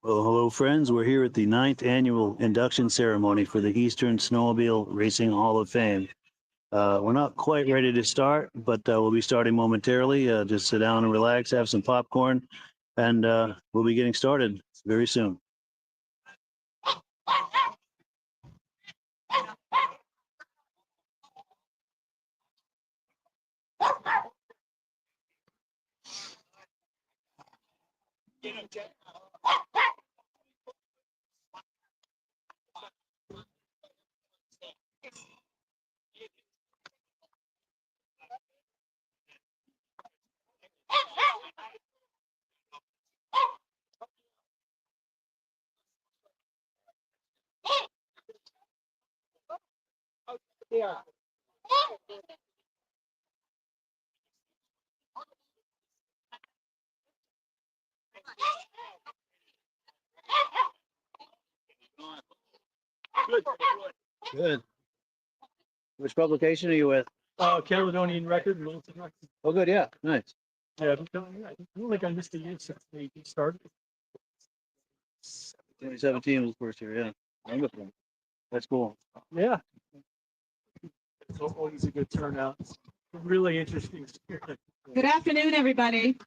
Well, hello, friends. We're here at the ninth annual induction ceremony for the Eastern Snowmobile Racing Hall of Fame. We're not quite ready to start, but we'll be starting momentarily. Just sit down and relax, have some popcorn, and we'll be getting started very soon. Yeah. Good. Good. Which publication are you with? Caledonian Record, Wilson Record. Oh, good. Yeah, nice. Yeah, I don't think I missed a year since they started. 2017 was the first year. Yeah, wonderful. That's cool. Yeah. It's always a good turnout. Really interesting. Good afternoon, everybody.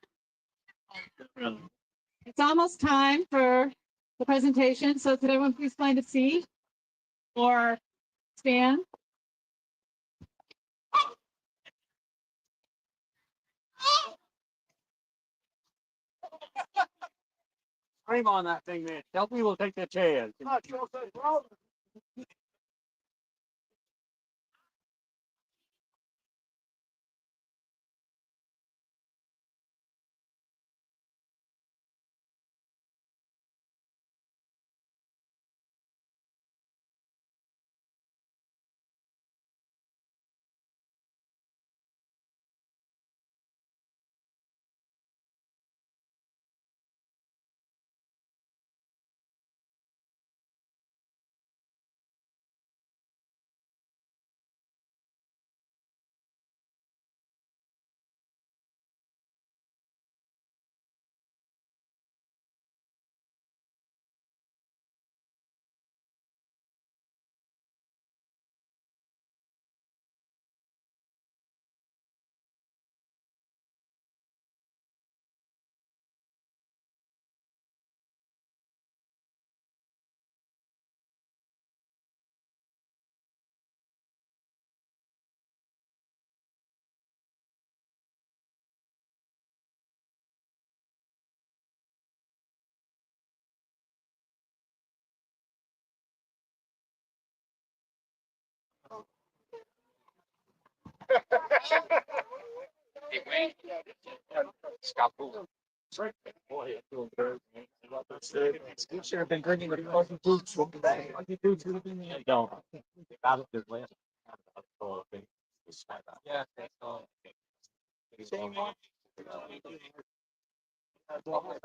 It's almost time for the presentation, so could everyone please find a seat or stand? Frame on that thing, man. Tell me we'll take that chance. Boy, I feel very you should have been drinking the fuzzy boots. Fuzzy boots would have been there. No. Got it this last. Yeah, that's all. Same one. Oh,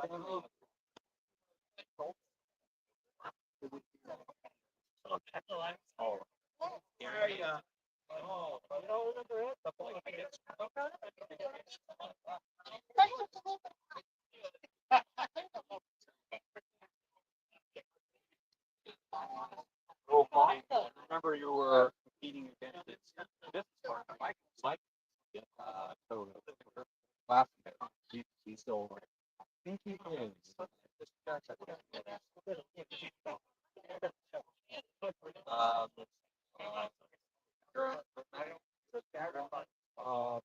yeah. Oh, you don't remember it? The boy gets oh, fine. Remember you were competing against this part. Mike, so last he's still. I think he is.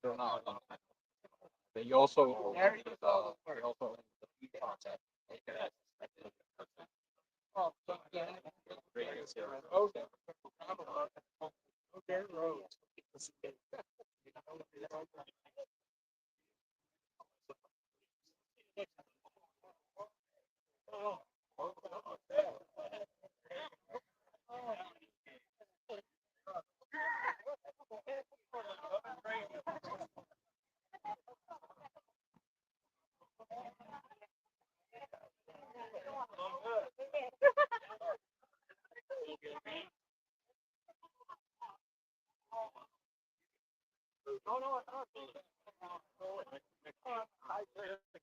They're not. They also the concept. Okay, road.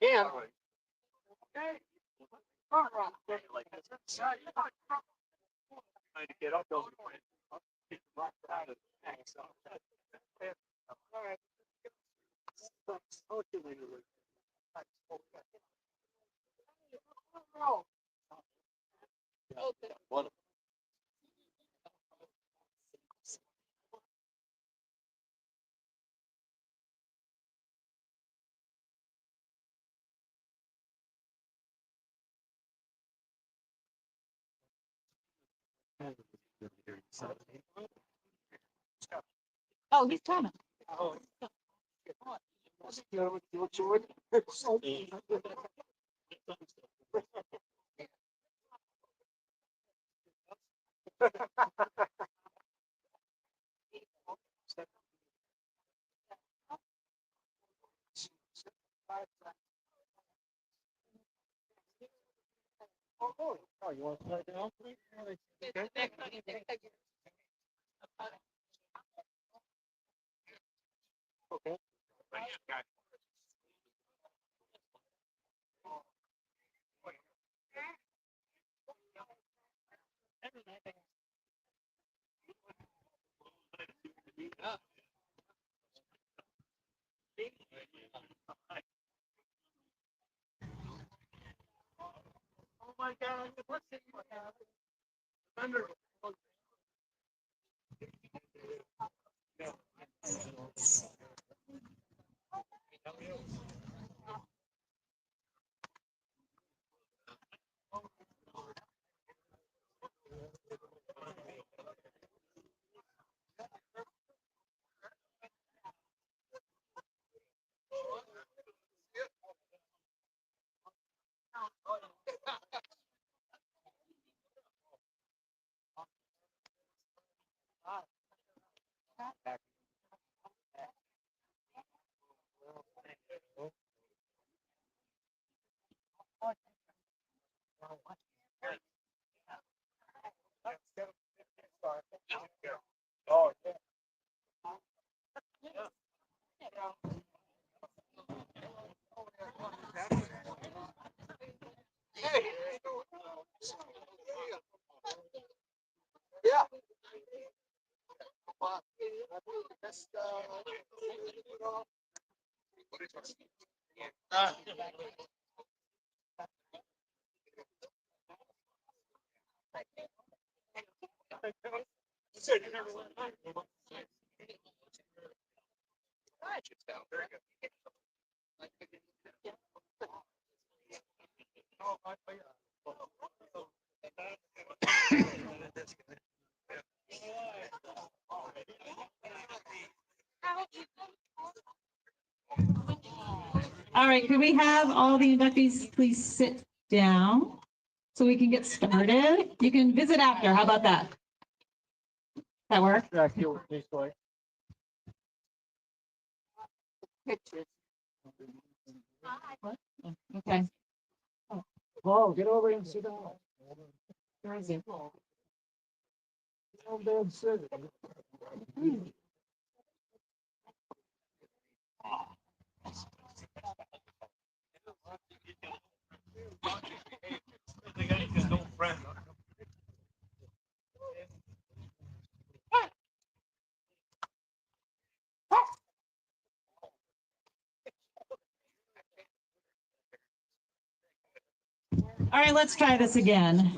Again. Okay. Like this. Trying to get up those. All right. One. Oh, he's coming. Oh, you want to play down? Okay. Oh my God! What's it? Thunder. Oh, yeah. Yeah. All right, could we have all the inductees please sit down so we can get started? You can visit after. How about that? That work? Back here with this way. Okay. Paul, get over here and sit down. Where is it? Get over there and sit. All right, let's try this again.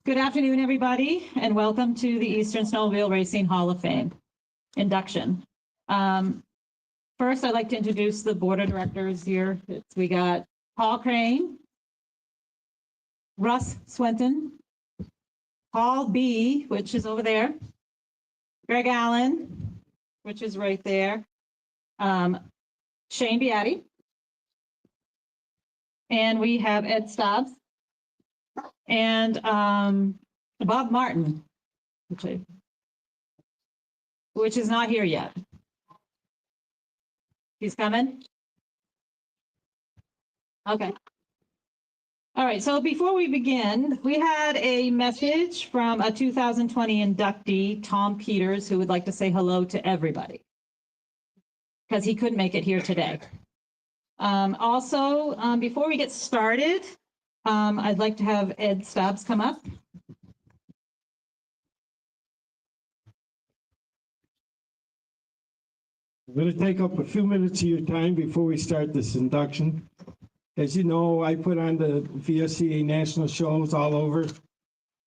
Good afternoon, everybody, and welcome to the Eastern Snowmobile Racing Hall of Fame induction. First, I'd like to introduce the board of directors here. We got Paul Crane, Russ Swenton, Paul B., which is over there, Greg Allen, which is right there, Shane Beatty, and we have Ed Stobbs, and Bob Martin, which is not here yet. He's coming? Okay. All right, so before we begin, we had a message from a 2020 inductee, Tom Peters, who would like to say hello to everybody because he couldn't make it here today. Also, before we get started, I'd like to have Ed Stobbs come up. I'm going to take up a few minutes of your time before we start this induction. As you know, I put on the VSCA national shows all over.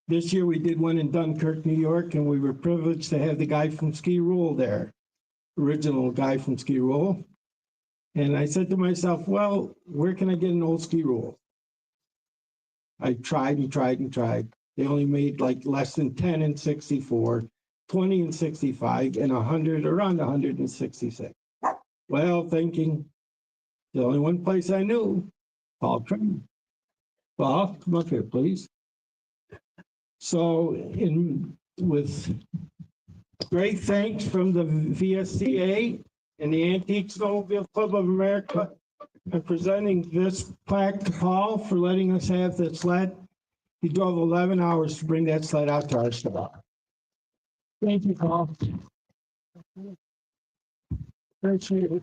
This year we did one in Dunkirk, New York, and we were privileged to have the guy from Ski Rule there, original guy from Ski Rule. And I said to myself, well, where can I get an old Ski Rule? I tried and tried and tried. They only made like less than 10 in 64, 20 in 65, and 100, around 166. Well, thinking, the only one place I knew, Paul Crane. Paul, come up here, please. So, with great thanks from the VSCA and the Antique Snowmobile Club of America, I'm presenting this plaque to Paul for letting us have that sled. He drove 11 hours to bring that sled out to our spot. Thank you, Paul. Appreciate it.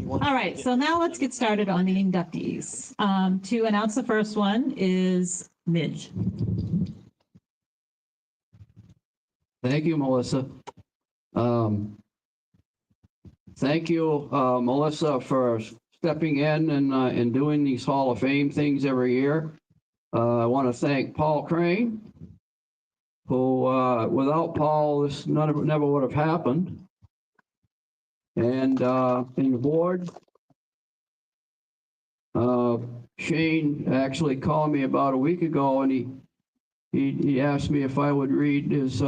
All right, so now let's get started on the inductees. To announce the first one is Midge. Thank you, Melissa. Thank you, Melissa, for stepping in and doing these Hall of Fame things every year. I want to thank Paul Crane, who, without Paul, this never would have happened. And the board, Shane actually called me about a week ago, and he asked me if I would read his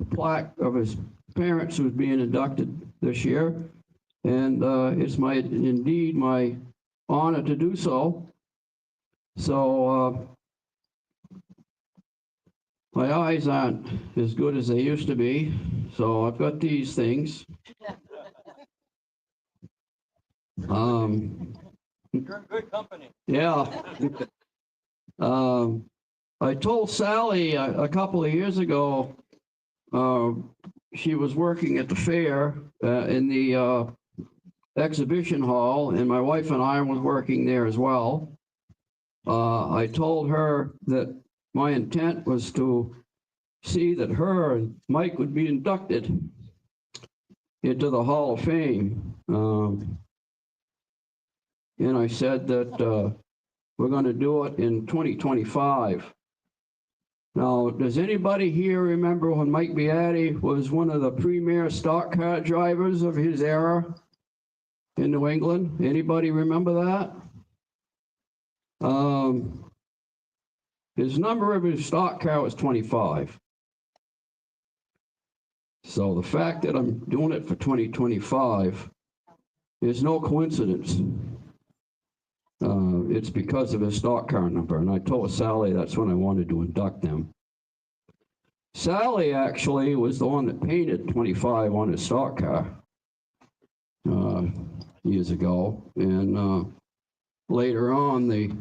plaque of his parents who's being inducted this year. And it's indeed my honor to do so. So my eyes aren't as good as they used to be. So I've got these things. You're in good company. Yeah. I told Sally a couple of years ago, she was working at the fair in the exhibition hall, and my wife and I was working there as well. I told her that my intent was to see that her and Mike would be inducted into the Hall of Fame. And I said that we're going to do it in 2025. Now, does anybody here remember when Mike Beatty was one of the premier stock car drivers of his era in New England? Anybody remember that? His number of his stock car was 25. So the fact that I'm doing it for 2025 is no coincidence. It's because of his stock car number, and I told Sally that's when I wanted to induct them. Sally actually was the one that painted 25 on his stock car years ago, and later on they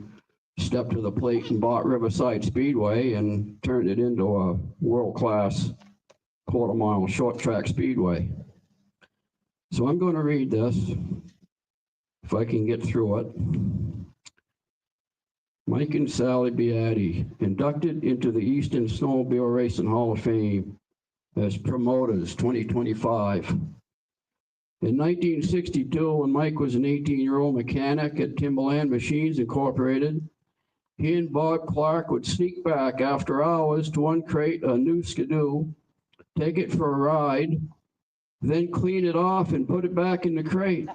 stepped to the plate and bought Riverside Speedway and turned it into a world-class quarter-mile short track speedway. So I'm going to read this, if I can get through it. Mike and Sally Beatty, inducted into the Eastern Snowmobile Racing Hall of Fame as promoters 2025. In 1962, when Mike was an 18-year-old mechanic at Timberland Machines Incorporated, he and Bob Clark would sneak back after hours to uncrate a new Skidoo, take it for a ride, then clean it off and put it back in the crate.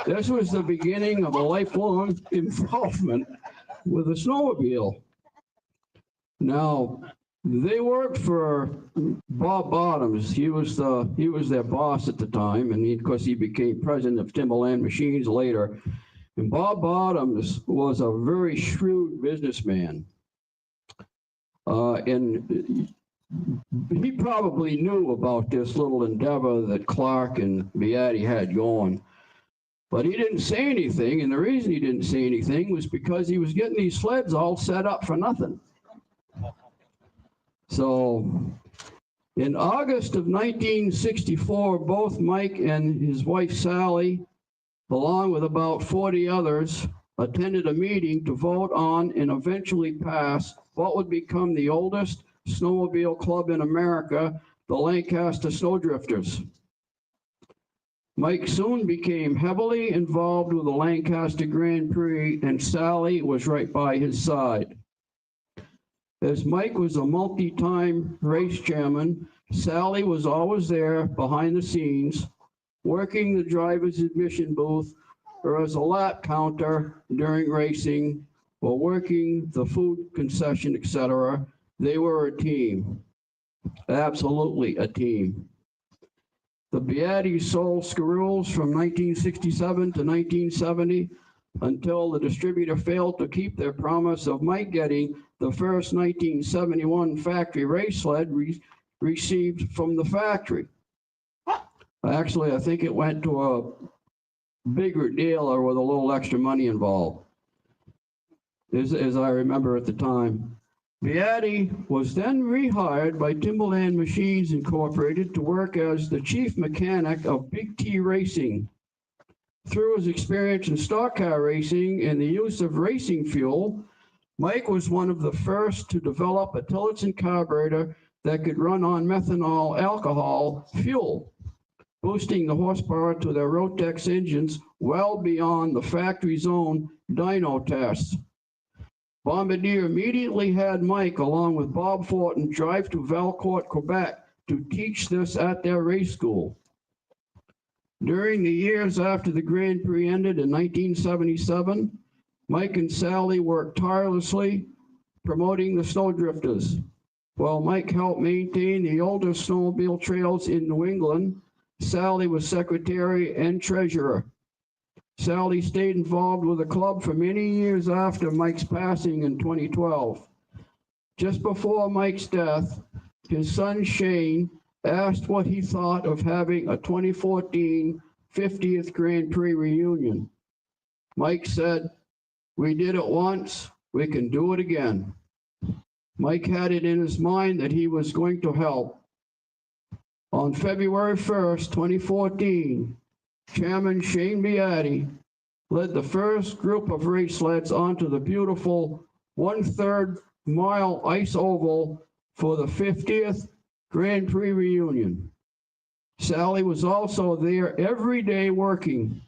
This was the beginning of a lifelong involvement with the snowmobile. Now, they worked for Bob Bottoms. He was their boss at the time, and of course he became president of Timberland Machines later. And Bob Bottoms was a very shrewd businessman. And he probably knew about this little endeavor that Clark and Beatty had going. But he didn't say anything, and the reason he didn't say anything was because he was getting these sleds all set up for nothing. So in August of 1964, both Mike and his wife Sally, along with about 40 others, attended a meeting to vote on and eventually pass what would become the oldest snowmobile club in America, the Lancaster Snowdrifters. Mike soon became heavily involved with the Lancaster Grand Prix, and Sally was right by his side. As Mike was a multi-time race chairman, Sally was always there behind the scenes, working the driver's admission booth or as a lap counter during racing or working the food concession, etc. They were a team, absolutely a team. The Beatties sold Scarules from 1967 to 1970 until the distributor failed to keep their promise of Mike getting the first 1971 factory race sled received from the factory. Actually, I think it went to a bigger dealer with a little extra money involved, as I remember at the time. Beatty was then rehired by Timberland Machines Incorporated to work as the chief mechanic of Big T Racing. Through his experience in stock car racing and the use of racing fuel, Mike was one of the first to develop a Tillotson carburetor that could run on methanol alcohol fuel, boosting the horsepower to their Rotex engines well beyond the factory's own dyno tests. Bombardier immediately had Mike, along with Bob Fortin, drive to Valcourt, Quebec to teach this at their race school. During the years after the Grand Prix ended in 1977, Mike and Sally worked tirelessly promoting the Snowdrifters. While Mike helped maintain the older snowmobile trails in New England, Sally was secretary and treasurer. Sally stayed involved with the club for many years after Mike's passing in 2012. Just before Mike's death, his son Shane asked what he thought of having a 2014 50th Grand Prix reunion. Mike said, "We did it once, we can do it again." Mike had it in his mind that he was going to help. On February 1st, 2014, Chairman Shane Beatty led the first group of race sleds onto the beautiful 1/3 mile ice oval for the 50th Grand Prix reunion. Sally was also there every day working.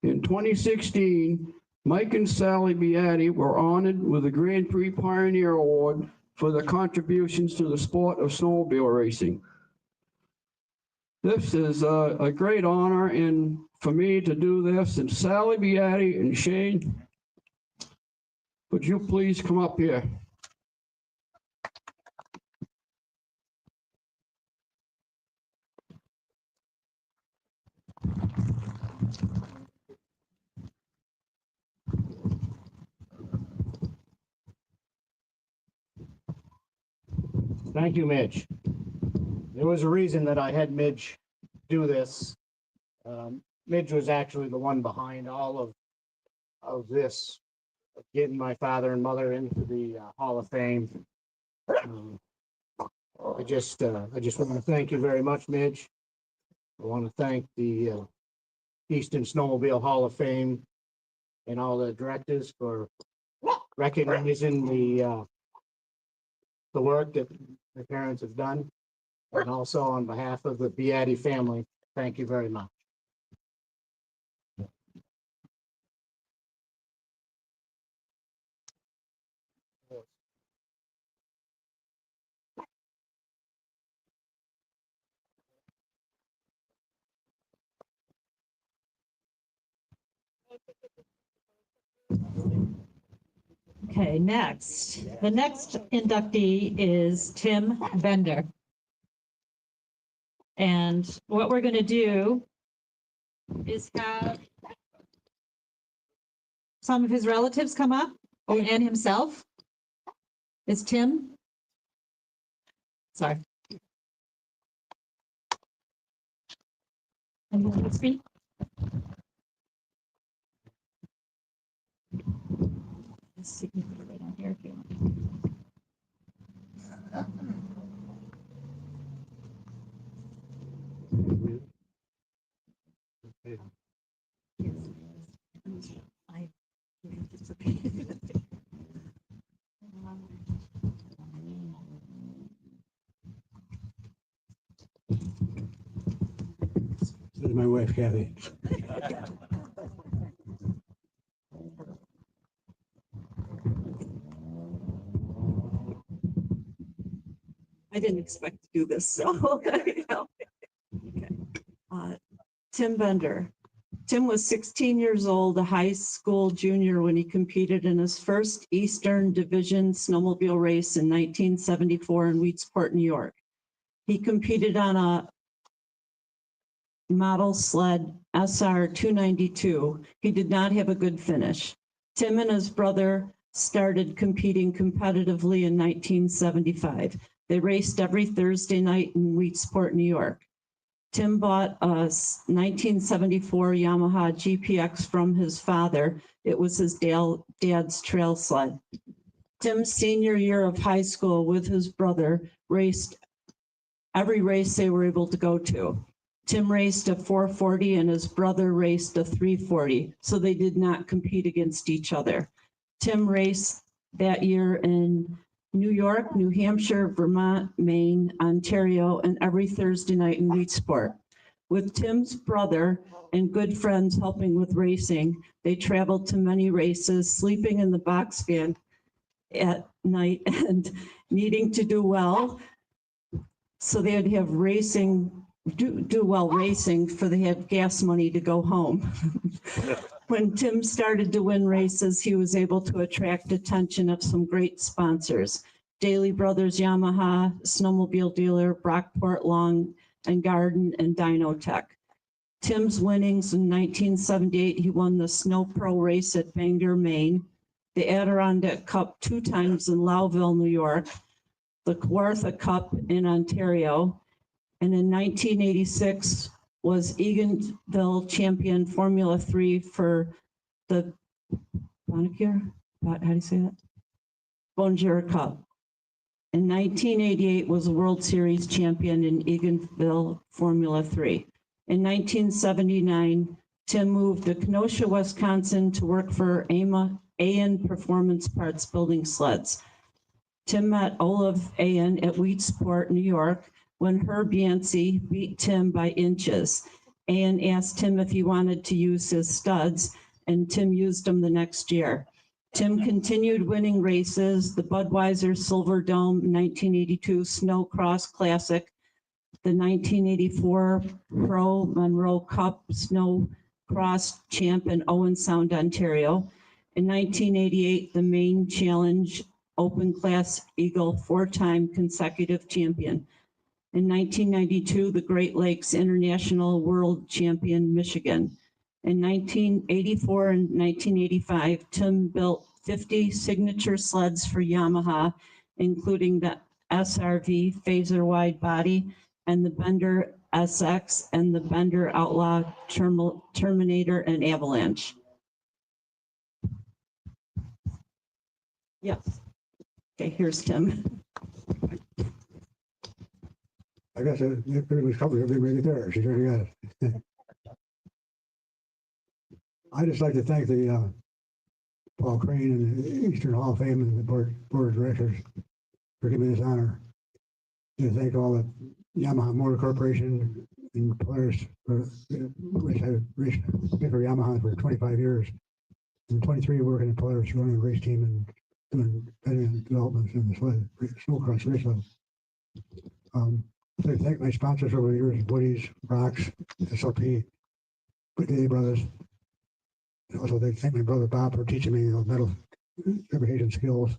In 2016, Mike and Sally Beatty were honored with the Grand Prix Pioneer Award for their contributions to the sport of snowmobile racing. This is a great honor for me to do this. And Sally Beatty and Shane, would you please come up here? Thank you, Midge. There was a reason that I had Midge do this. Midge was actually the one behind all of this, of getting my father and mother into the Hall of Fame. I just want to thank you very much, Midge. I want to thank the Eastern Snowmobile Hall of Fame and all the directors for recognizing the work that my parents have done. And also on behalf of the Beatty family, thank you very much. Okay, next. The next inductee is Tim Bender. And what we're going to do is have some of his relatives come up, and himself. Is Tim? Sorry. And you want to speak? Let's see, you can put it right on here if you want. I- This is my wife, Kathy. I didn't expect to do this, so. You know. Okay. Tim Bender. Tim was 16 years old, a high school junior, when he competed in his first Eastern Division snowmobile race in 1974 in Wheatsport, New York. He competed on a model sled SR 292. He did not have a good finish. Tim and his brother started competing competitively in 1975. They raced every Thursday night in Wheatsport, New York. Tim bought a 1974 Yamaha GPX from his father. It was his dad's trail sled. Tim's senior year of high school with his brother raced every race they were able to go to. Tim raced a 440 and his brother raced a 340, so they did not compete against each other. Tim raced that year in New York, New Hampshire, Vermont, Maine, Ontario, and every Thursday night in Wheatsport. With Tim's brother and good friends helping with racing, they traveled to many races, sleeping in the box van at night and needing to do well. So they'd have racing, do well racing, for they had gas money to go home. When Tim started to win races, he was able to attract attention of some great sponsors: Daly Brothers Yamaha, Snowmobile dealer, Brockport Lawn and Garden, and Dynotech. Tim's winnings in 1978, he won the Snow Pro race at Bangor, Maine, the Adirondack Cup 2 times in Lowville, New York, the Kawartha Cup in Ontario, and in 1986 was Eganville champion Formula 3 for the Bonacure, how do you say that? Bonjour Cup. In 1988 was a World Series champion in Eganville Formula 3. In 1979, Tim moved to Kenosha, Wisconsin to work for AN Performance Parts building sleds. Tim met Olaf AN at Wheatsport, New York, when Herb Yancey beat Tim by inches. AN asked Tim if he wanted to use his studs, and Tim used them the next year. Tim continued winning races: the Budweiser Silver Dome 1982 Snow Cross Classic, the 1984 Pro Monroe Cup Snow Cross Champ in Owen Sound, Ontario. In 1988, the Maine Challenge Open Class Eagle 4-time consecutive champion. In 1992, the Great Lakes International World Champion, Michigan. In 1984 and 1985, Tim built 50 signature sleds for Yamaha, including the SRV Phaser Wide Body and the Bender SX and the Bender Outlaw Terminator and Avalanche. Yes. Okay, here's Tim. I guess it pretty much covers everything right there. She's already got it. I'd just like to thank the Paul Crane and the Eastern Hall of Fame and the board of directors for giving me this honor. And thank all the Yamaha Motor Corporation and Polaris for racing for Yamaha for 25 years. And 23 working at Polaris, running a race team and doing vetting developments in the sled, snowcross race level. I thank my sponsors over the years: Woody's, Rocks, SLP, Daly Brothers. And also, they thank my brother Bob for teaching me the metal fabrication skills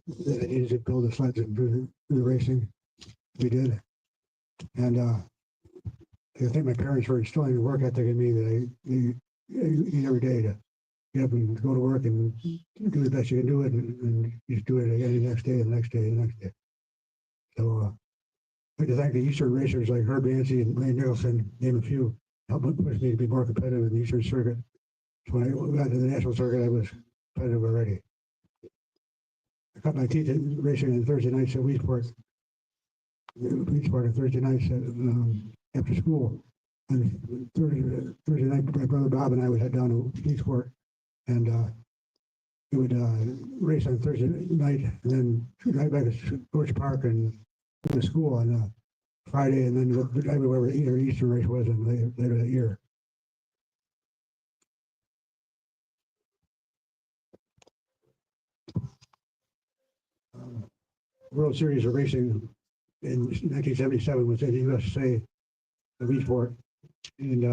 that I needed to build the sleds and do the racing we did. And I thank my parents for instilling the work ethic in me that I need every day to get up and go to work and do the best you can do it, and just do it again the next day, the next day, the next day. So I'd like to thank the Eastern racers like Herb Yancey and Lane Nicholson, name a few, helped push me to be more competitive in the Eastern circuit. So when I got to the national circuit, I was competitive already. I cut my teeth in racing on Thursday nights at Weedsport. On Thursday nights after school. And Thursday night, my brother Bob and I would head down to Weedsport, and we would race on Thursday night, and then drive back to George Park and to school on Friday, and then wherever either Eastern race was in later that year. World Series of Racing in 1977 was in the USA, the Weedsport, and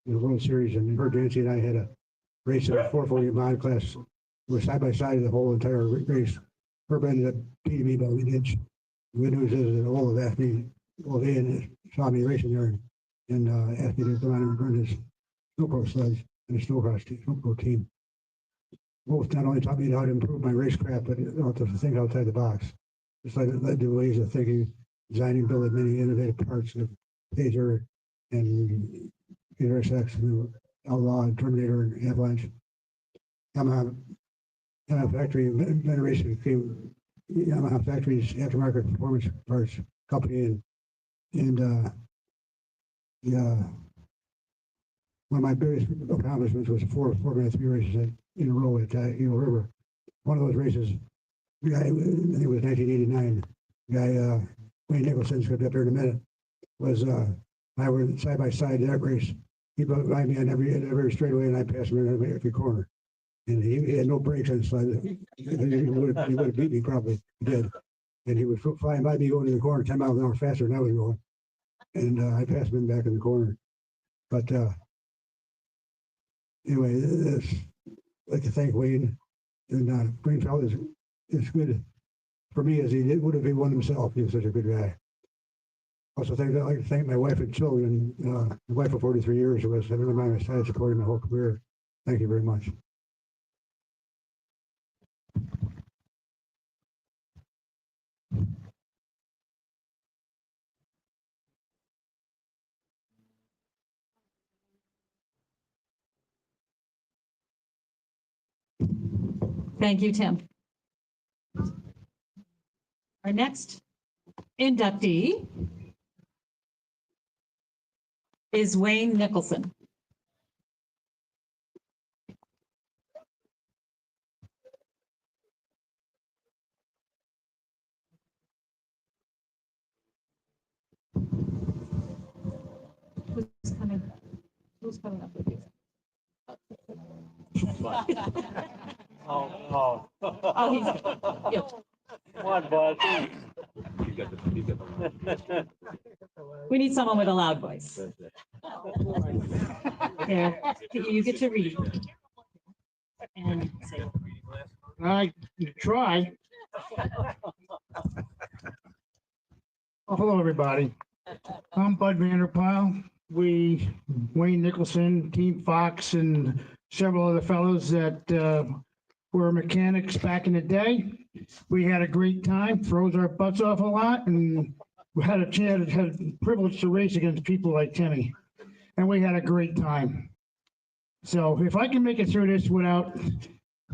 the World Series, and Herb Dancy and I had a race in the 440 mod class. We were side by side the whole entire race. Herb ended up beating me by an inch. The good news is that Olaf asked me, well, they saw me racing there and asked me to come on and run his snowpro sleds and a snowpro team. Wolf not only taught me how to improve my racecraft, but to think outside the box. It's led to ways of thinking, designing, building many innovative parts of Phaser and Intersect and Outlaw and Terminator and Avalanche. Yamaha Factory Veneration became Yamaha Factory's aftermarket performance parts company, and one of my biggest accomplishments was 4x3 races in a row at Eagle River. One of those races, I think it was 1989. Guy Wayne Nicholson's going to be up here in a minute. Was I were side by side that race. He behind me on every straightaway, and I passed him in every corner. And he had no brakes on the sled. He would have beat me probably. He did. And he was flying by me going to the corner 10 miles an hour faster than I was going. And I passed him back in the corner. But anyway, I'd like to thank Wayne. And Greenfeld is good for me as he would have been one himself. He was such a good guy. Also, I'd like to thank my wife and children. My wife for 43 years who has been by my side supporting my whole career. Thank you very much. Thank you, Tim. Our next inductee is Wayne Nicholson. Who's coming up with you? Oh. Oh, he's, yep. Come on, bud. We need someone with a loud voice. There, you get to read. And say, I try. Well, hello, everybody. I'm Bud Vanderpyle. Wayne Nicholson, Team Fox, and several other fellows that were mechanics back in the day. We had a great time, froze our butts off a lot, and we had the privilege to race against people like Timmy. And we had a great time. So if I can make it through this without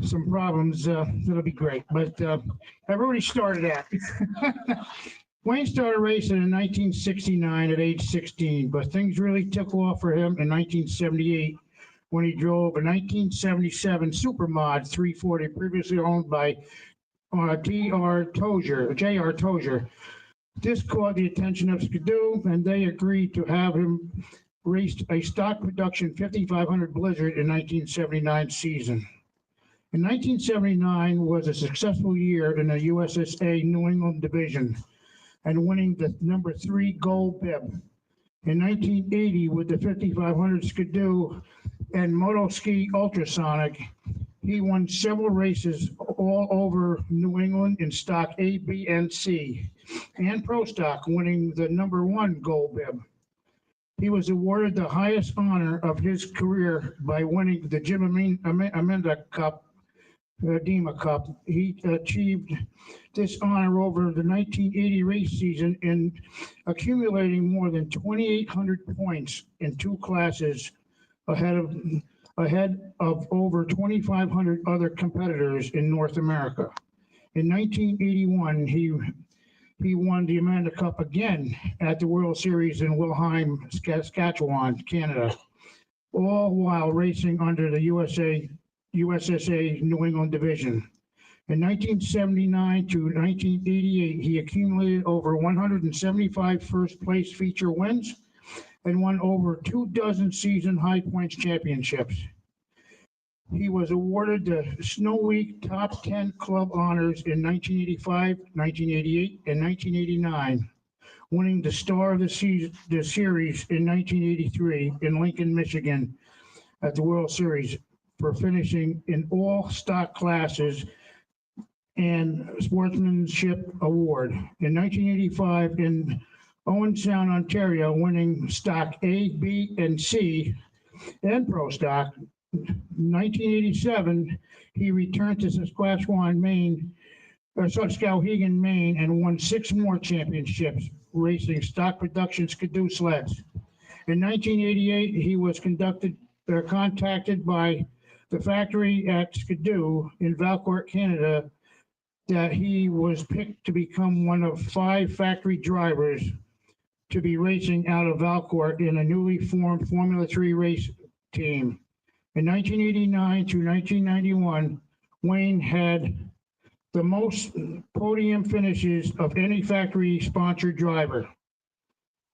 some problems, it'll be great. But I've already started that. Wayne started racing in 1969 at age 16, but things really took off for him in 1978 when he drove a 1977 Supermod 340, previously owned by J.R. Tozier. This caught the attention of Skidoo, and they agreed to have him race a stock production 5500 Blizzard in 1979 season. In 1979 was a successful year in the USSA New England division and winning the number 3 gold bib. In 1980, with the 5500 Skidoo and Moto Ski Ultrasonic, he won several races all over New England in stock A, B, and C, and Pro Stock, winning the number 1 gold bib. He was awarded the highest honor of his career by winning the Jim Amenda Cup, DEMA Cup. He achieved this honor over the 1980 race season in accumulating more than 2,800 points in 2 classes ahead of ahead of over 2,500 other competitors in North America. In 1981, he won the Amanda Cup again at the World Series in Wilhelm, Saskatchewan, Canada, all while racing under the USSA New England Division. In 1979 to 1988, he accumulated over 175 first-place feature wins and won over 24 season high points championships. He was awarded the Snow Week Top 10 Club honors in 1985, 1988, and 1989, winning the Star of the Series in 1983 in Lincoln, Michigan at the World Series for finishing in all stock classes and Sportsmanship Award. In 1985 in Owen Sound, Ontario, winning stock A, B, and C and Pro Stock. 1987, he returned to Skowhegan, Maine, and won 6 more championships racing stock production Skidoo sleds. In 1988, he was contacted by the factory at Skidoo in Valcourt, Canada, that he was picked to become one of 5 factory drivers to be racing out of Valcourt in a newly formed Formula 3 race team. In 1989 to 1991, Wayne had the most podium finishes of any factory-sponsored driver.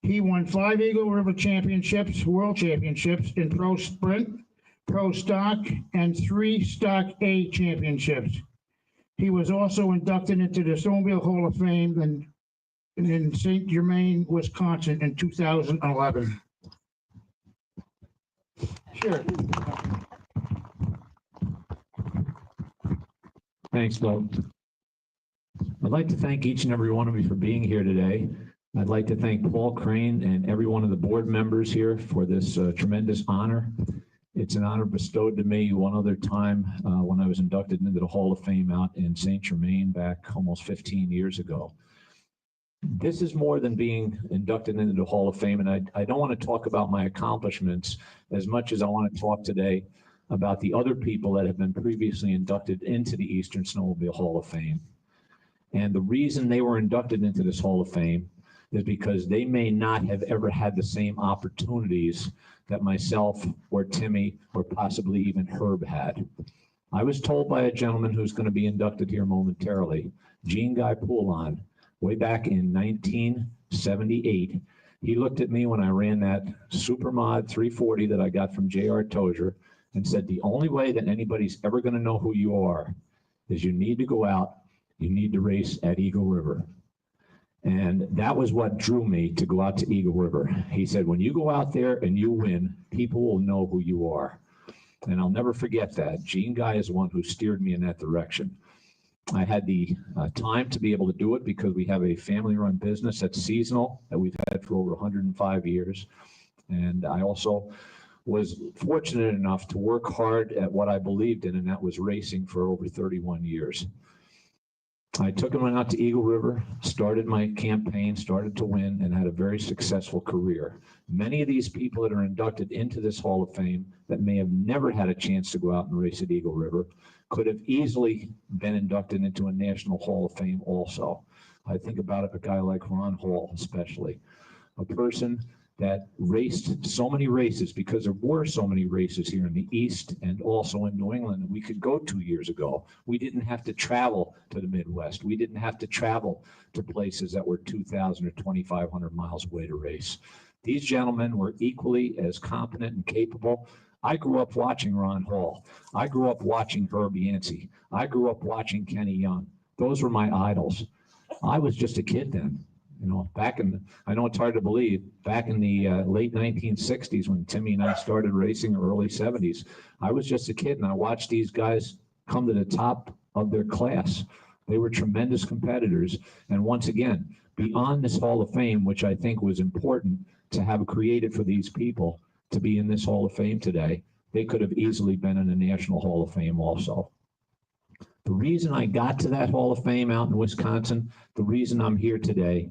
He won 5 Eagle River Championships, World Championships in Pro Sprint, Pro Stock, and 3 Stock A Championships. He was also inducted into the Snowmobile Hall of Fame in St. Germain, Wisconsin in 2011. Sure. Thanks, Bill. I'd like to thank each and every one of you for being here today. I'd like to thank Paul Crane and every one of the board members here for this tremendous honor. It's an honor bestowed to me one other time when I was inducted into the Hall of Fame out in St. Germain back almost 15 years ago. This is more than being inducted into the Hall of Fame, and I don't want to talk about my accomplishments as much as I want to talk today about the other people that have been previously inducted into the Eastern Snowmobile Hall of Fame. And the reason they were inducted into this Hall of Fame is because they may not have ever had the same opportunities that myself or Timmy or possibly even Herb had. I was told by a gentleman who's going to be inducted here momentarily, Gene Guy Poulon, way back in 1978. He looked at me when I ran that Supermod 340 that I got from J.R. Tozier and said, the only way that anybody's ever going to know who you are is you need to go out, you need to race at Eagle River. And that was what drew me to go out to Eagle River. He said, when you go out there and you win, people will know who you are. And I'll never forget that. Gene Guy is the one who steered me in that direction. I had the time to be able to do it because we have a family-run business that's seasonal that we've had for over 105 years. And I also was fortunate enough to work hard at what I believed in, and that was racing for over 31 years. I took him out to Eagle River, started my campaign, started to win, and had a very successful career. Many of these people that are inducted into this Hall of Fame that may have never had a chance to go out and race at Eagle River could have easily been inducted into a National Hall of Fame also. I think about a guy like Ron Hall especially, a person that raced so many races because there were so many races here in the East and also in New England that we could go 2 years ago. We didn't have to travel to the Midwest. We didn't have to travel to places that were 2,000 or 2,500 miles away to race. These gentlemen were equally as competent and capable. I grew up watching Ron Hall. I grew up watching Herb Yancey. I grew up watching Kenny Young. Those were my idols. I was just a kid then. You know, I know it's hard to believe, back in the late 1960s when Timmy and I started racing, or early 70s, I was just a kid and I watched these guys come to the top of their class. They were tremendous competitors. And once again, beyond this Hall of Fame, which I think was important to have created for these people to be in this Hall of Fame today, they could have easily been in a National Hall of Fame also. The reason I got to that Hall of Fame out in Wisconsin, the reason I'm here today,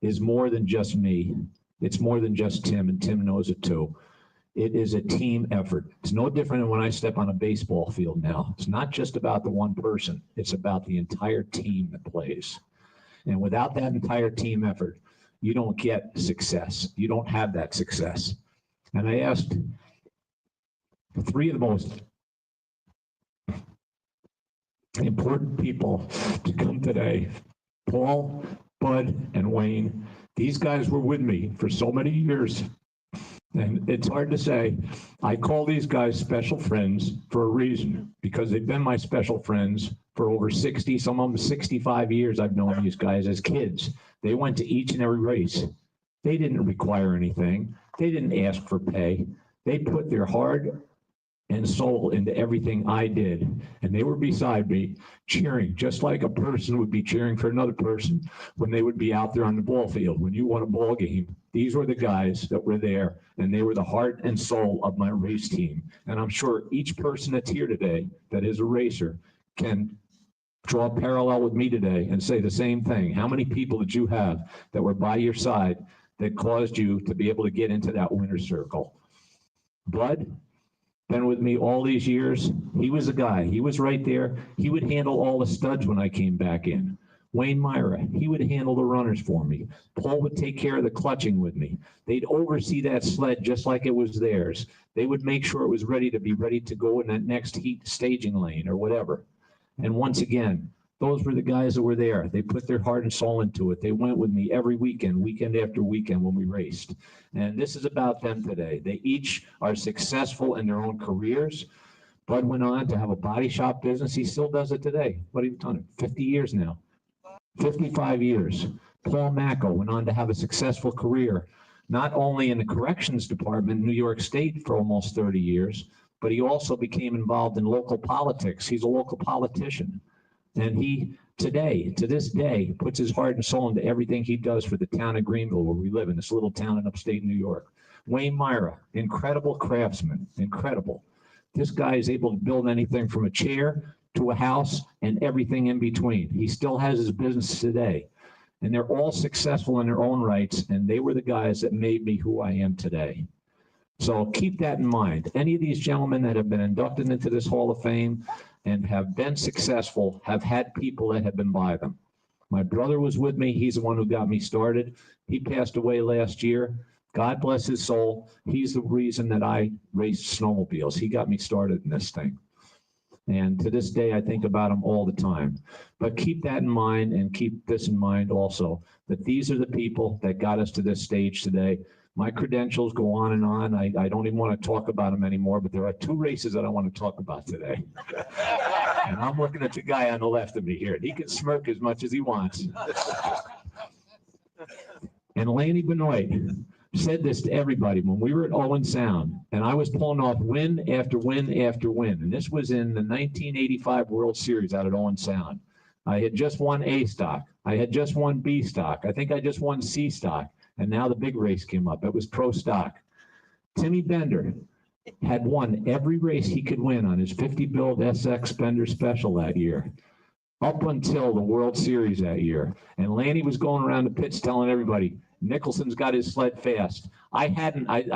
is more than just me. It's more than just Tim, and Tim knows it too. It is a team effort. It's no different than when I step on a baseball field now. It's not just about the one person. It's about the entire team that plays. And without that entire team effort, you don't get success. You don't have that success. And I asked three of the most important people to come today: Paul, Bud, and Wayne. These guys were with me for so many years. And it's hard to say. I call these guys special friends for a reason, because they've been my special friends for over 60, some of them 65 years. I've known these guys as kids. They went to each and every race. They didn't require anything. They didn't ask for pay. They put their heart and soul into everything I did. And they were beside me cheering, just like a person would be cheering for another person when they would be out there on the ball field. When you won a ball game, these were the guys that were there, and they were the heart and soul of my race team. And I'm sure each person that's here today that is a racer can draw a parallel with me today and say the same thing. How many people did you have that were by your side that caused you to be able to get into that winner's circle? Bud, been with me all these years. He was a guy. He was right there. He would handle all the studs when I came back in. Wayne Myra, he would handle the runners for me. Paul would take care of the clutching with me. They'd oversee that sled just like it was theirs. They would make sure it was ready to go in that next heat staging lane or whatever. And once again, those were the guys that were there. They put their heart and soul into it. They went with me every weekend, weekend after weekend when we raced. And this is about them today. They each are successful in their own careers. Bud went on to have a body shop business. He still does it today. What have you done? 50 years now. 55 years. Paul Macco went on to have a successful career, not only in the corrections department in New York State for almost 30 years, but he also became involved in local politics. He's a local politician. And he today, to this day, puts his heart and soul into everything he does for the town of Greenville, where we live in this little town in upstate New York. Wayne Myra, incredible craftsman, incredible. This guy is able to build anything from a chair to a house and everything in between. He still has his business today. And they're all successful in their own rights, and they were the guys that made me who I am today. So keep that in mind. Any of these gentlemen that have been inducted into this Hall of Fame and have been successful have had people that have been by them. My brother was with me. He's the one who got me started. He passed away last year. God bless his soul. He's the reason that I raced snowmobiles. He got me started in this thing. And to this day, I think about him all the time. But keep that in mind, and keep this in mind also, that these are the people that got us to this stage today. My credentials go on and on. I don't even want to talk about them anymore, but there are two races that I want to talk about today. And I'm looking at the guy on the left of me here, and he can smirk as much as he wants. And Lanny Benoit said this to everybody when we were at Owen Sound, and I was pulling off win after win after win. And this was in the 1985 World Series out at Owen Sound. I had just won A stock. I had just won B stock. I think I just won C stock. And now the big race came up. It was pro stock. Timmy Bender had won every race he could win on his 50 build SX Bender Special that year, up until the World Series that year. And Lanny was going around the pits telling everybody, Nicholson's got his sled fast. I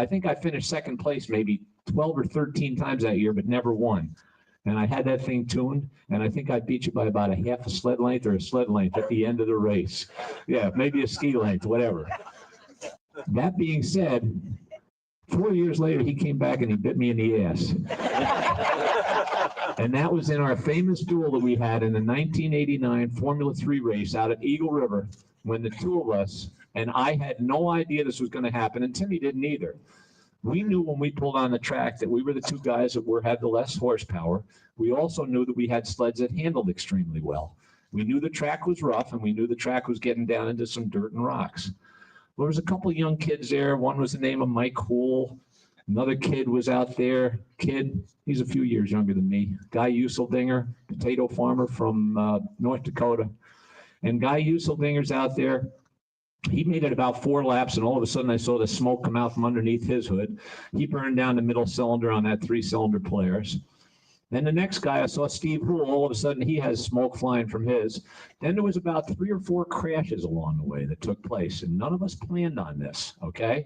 think I finished second place maybe 12 or 13 times that year, but never won. And I had that thing tuned, and I think I beat you by about a half a sled length or a sled length at the end of the race. Yeah, maybe a ski length, whatever. That being said, 4 years later, he came back and he bit me in the ass. And that was in our famous duel that we had in the 1989 Formula 3 race out at Eagle River, when the two of us, and I had no idea this was going to happen, and Timmy didn't either. We knew when we pulled on the track that we were the two guys that had the less horsepower. We also knew that we had sleds that handled extremely well. We knew the track was rough, and we knew the track was getting down into some dirt and rocks. There was a couple of young kids there. One was the name of Mike Hool. Another kid was out there. He's a few years younger than me. Guy Useldinger, potato farmer from North Dakota. And Guy Useldinger's out there. He made it about 4 laps, and all of a sudden I saw the smoke come out from underneath his hood. He burned down the middle cylinder on that 3-cylinder Polaris. Then the next guy, I saw Steve Hool, all of a sudden he has smoke flying from his. Then there was about 3 or 4 crashes along the way that took place, and none of us planned on this, okay?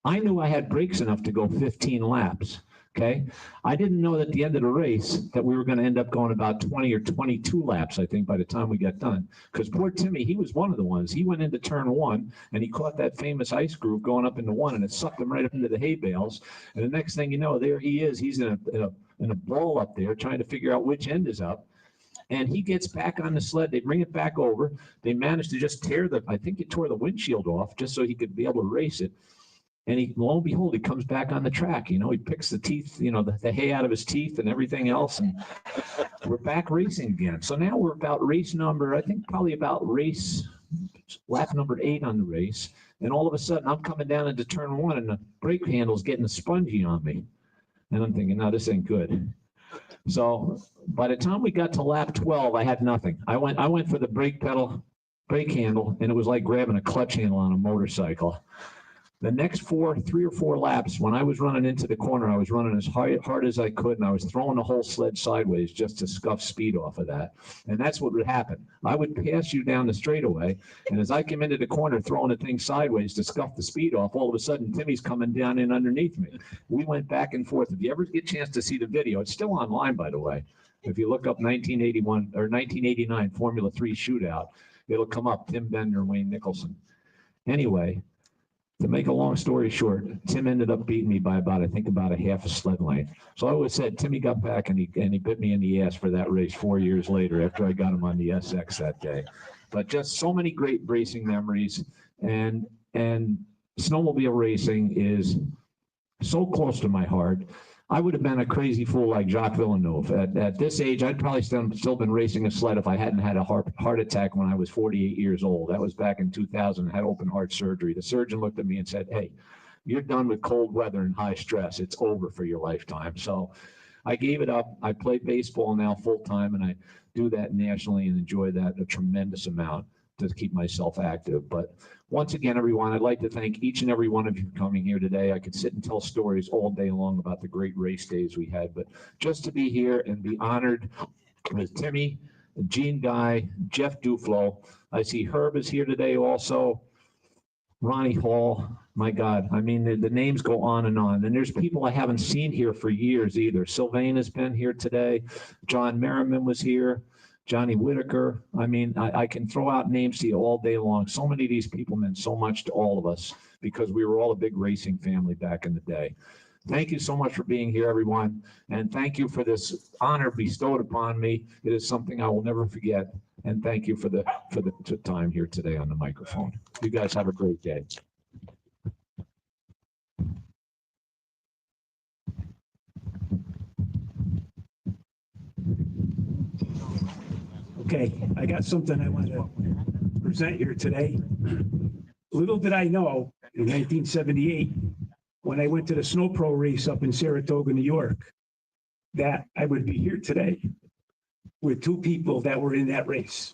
I knew I had brakes enough to go 15 laps. Okay. I didn't know that at the end of the race that we were going to end up going about 20 or 22 laps, I think, by the time we got done. Because poor Timmy, he was one of the ones. He went into turn one and he caught that famous ice groove going up into one, and it sucked him right up into the hay bales. And the next thing you know, there he is. He's in a ball up there trying to figure out which end is up. And he gets back on the sled. They bring it back over. They managed to just I think it tore the windshield off just so he could be able to race it. And lo and behold, he comes back on the track. He picks the teeth, the hay out of his teeth and everything else. And we're back racing again. So now we're about race number, I think probably about lap number 8 on the race. And all of a sudden I'm coming down into turn 1 and the brake handle's getting spongy on me. And I'm thinking, no, this ain't good. So by the time we got to lap 12, I had nothing. I went for the brake handle, and it was like grabbing a clutch handle on a motorcycle. The next 3 or 4 laps, when I was running into the corner, I was running as hard as I could, and I was throwing the whole sled sideways just to scuff speed off of that. And that's what would happen. I would pass you down the straightaway, and as I came into the corner throwing the thing sideways to scuff the speed off, all of a sudden Timmy's coming down in underneath me. We went back and forth. If you ever get a chance to see the video, it's still online, by the way. If you look up 1981 or 1989 Formula 3 shootout, it'll come up, Tim Bender, Wayne Nicholson. Anyway, to make a long story short, Tim ended up beating me by about a half a sled length. So I always said, Timmy got back and he bit me in the ass for that race 4 years later after I got him on the SX that day. But just so many great racing memories, and snowmobile racing is so close to my heart. I would have been a crazy fool like Jacques Villeneuve. At this age, I'd probably still been racing a sled if I hadn't had a heart attack when I was 48 years old. That was back in 2000. I had open heart surgery. The surgeon looked at me and said, "Hey, you're done with cold weather and high stress. It's over for your lifetime." So I gave it up. I play baseball now full time, and I do that nationally and enjoy that a tremendous amount to keep myself active. But once again, everyone, I'd like to thank each and every one of you for coming here today. I could sit and tell stories all day long about the great race days we had, but just to be here and be honored with Timmy, Gene Guy, Jeff Duflo. I see Herb is here today also. Ronnie Hall, my God, I mean, the names go on. And there's people I haven't seen here for years either. Sylvain has been here today. John Merriman was here. Johnny Whitaker. I mean, I can throw out names to you all day long. So many of these people meant so much to all of us because we were all a big racing family back in the day. Thank you so much for being here, everyone. And thank you for this honor bestowed upon me. It is something I will never forget. And thank you for the time here today on the microphone. You guys have a great day. Okay, I got something I want to present here today. Little did I know in 1978, when I went to the Snow Pro race up in Saratoga, New York, that I would be here today with 2 people that were in that race.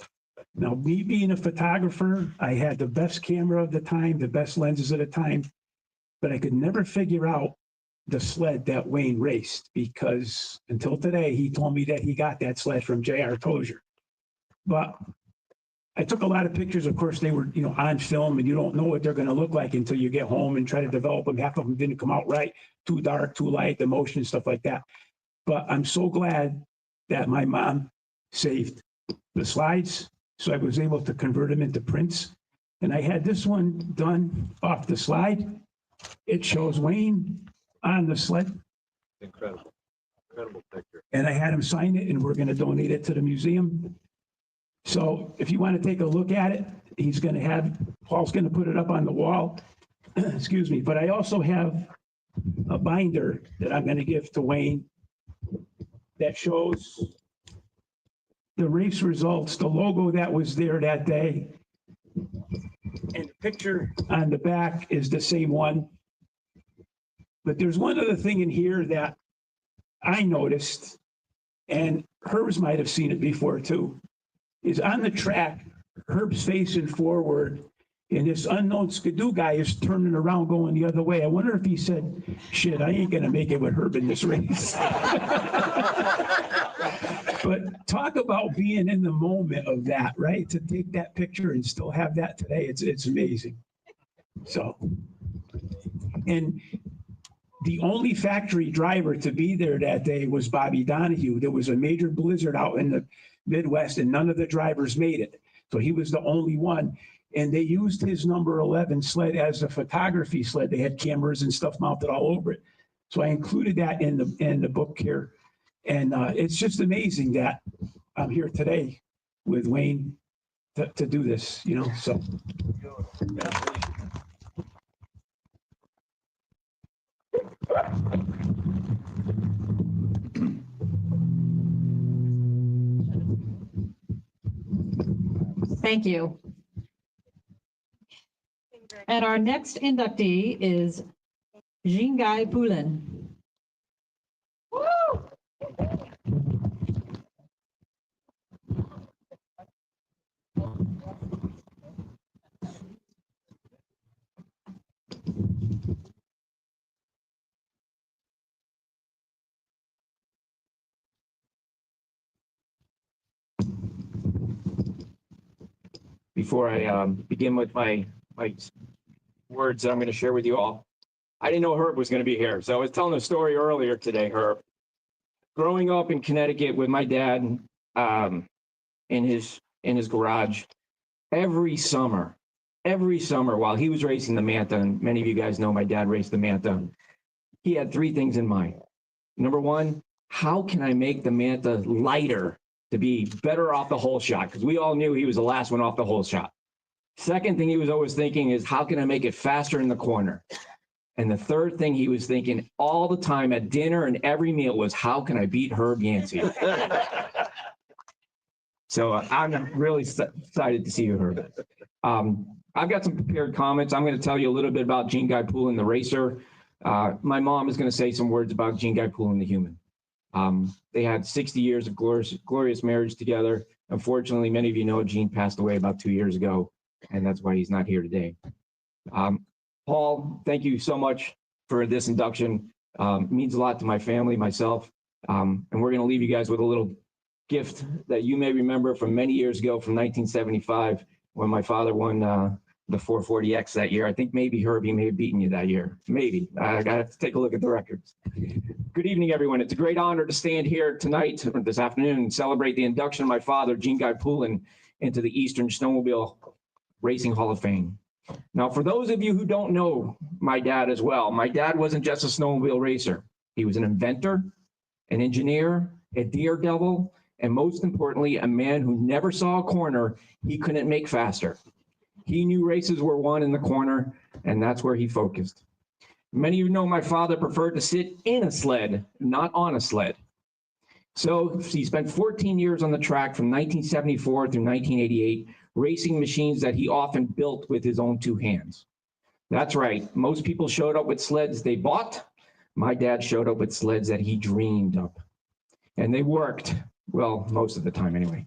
Now, me being a photographer, I had the best camera of the time, the best lenses of the time, but I could never figure out the sled that Wayne raced, because until today, he told me that he got that sled from J.R. Tozier. But I took a lot of pictures. Of course, they were, on film, and you don't know what they're going to look like until you get home and try to develop them. Half of them didn't come out right, too dark, too light, the motion, stuff like that. But I'm so glad that my mom saved the slides, so I was able to convert them into prints. And I had this one done off the slide. It shows Wayne on the sled. Incredible picture. And I had him sign it, and we're going to donate it to the museum. So if you want to take a look at it, Paul's going to put it up on the wall. Excuse me. But I also have a binder that I'm going to give to Wayne that shows the race results, the logo that was there that day. And the picture on the back is the same one. But there's one other thing in here that I noticed, and Herbs might have seen it before too, is on the track, Herb's facing forward, and this unknown Skidoo guy is turning around going the other way. I wonder if he said, "Shit, I ain't going to make it with Herb in this race." But talk about being in the moment of that, right? To take that picture and still have that today, it's amazing. So And the only factory driver to be there that day was Bobby Donahue. There was a major blizzard out in the Midwest and none of the drivers made it. So he was the only one. And they used his number 11 sled as a photography sled. They had cameras and stuff mounted all over it. So I included that in the book here. And it's just amazing that I'm here today with Wayne to do this, you know, so. Thank you. And our next inductee is Jingai Pulin. Before I begin with my words that I'm going to share with you all, I didn't know Herb was going to be here. So I was telling a story earlier today, Herb. Growing up in Connecticut with my dad in his garage, every summer while he was racing the Manta, and many of you guys know my dad raced the Manta, he had three things in mind. Number one, how can I make the Manta lighter to be better off the hole shot? Because we all knew he was the last one off the hole shot. Second thing he was always thinking is, how can I make it faster in the corner? And the third thing he was thinking all the time at dinner and every meal was, how can I beat Herb Yancey? So I'm really excited to see you, Herb. I've got some prepared comments. I'm going to tell you a little bit about Jingai Pulin, the racer. My mom is going to say some words about Jingai Pulin, the human. They had 60 years of glorious marriage together. Unfortunately, many of you know Gene passed away about 2 years ago, and that's why he's not here today. Paul, thank you so much for this induction. It means a lot to my family, myself, and we're going to leave you guys with a little gift that you may remember from many years ago, from 1975, when my father won the 440X that year. I think maybe Herbie may have beaten you that year. Maybe. I got to take a look at the records. Good evening, everyone. It's a great honor to stand here tonight, or this afternoon, and celebrate the induction of my father, Jingai Pulin, into the Eastern Snowmobile Racing Hall of Fame. Now, for those of you who don't know my dad as well, my dad wasn't just a snowmobile racer. He was an inventor, an engineer, a daredevil, and most importantly, a man who never saw a corner he couldn't make faster. He knew races were won in the corner, and that's where he focused. Many of you know my father preferred to sit in a sled, not on a sled. So he spent 14 years on the track from 1974 through 1988, racing machines that he often built with his own two hands. That's right. Most people showed up with sleds they bought. My dad showed up with sleds that he dreamed up. And they worked. Well, most of the time anyway.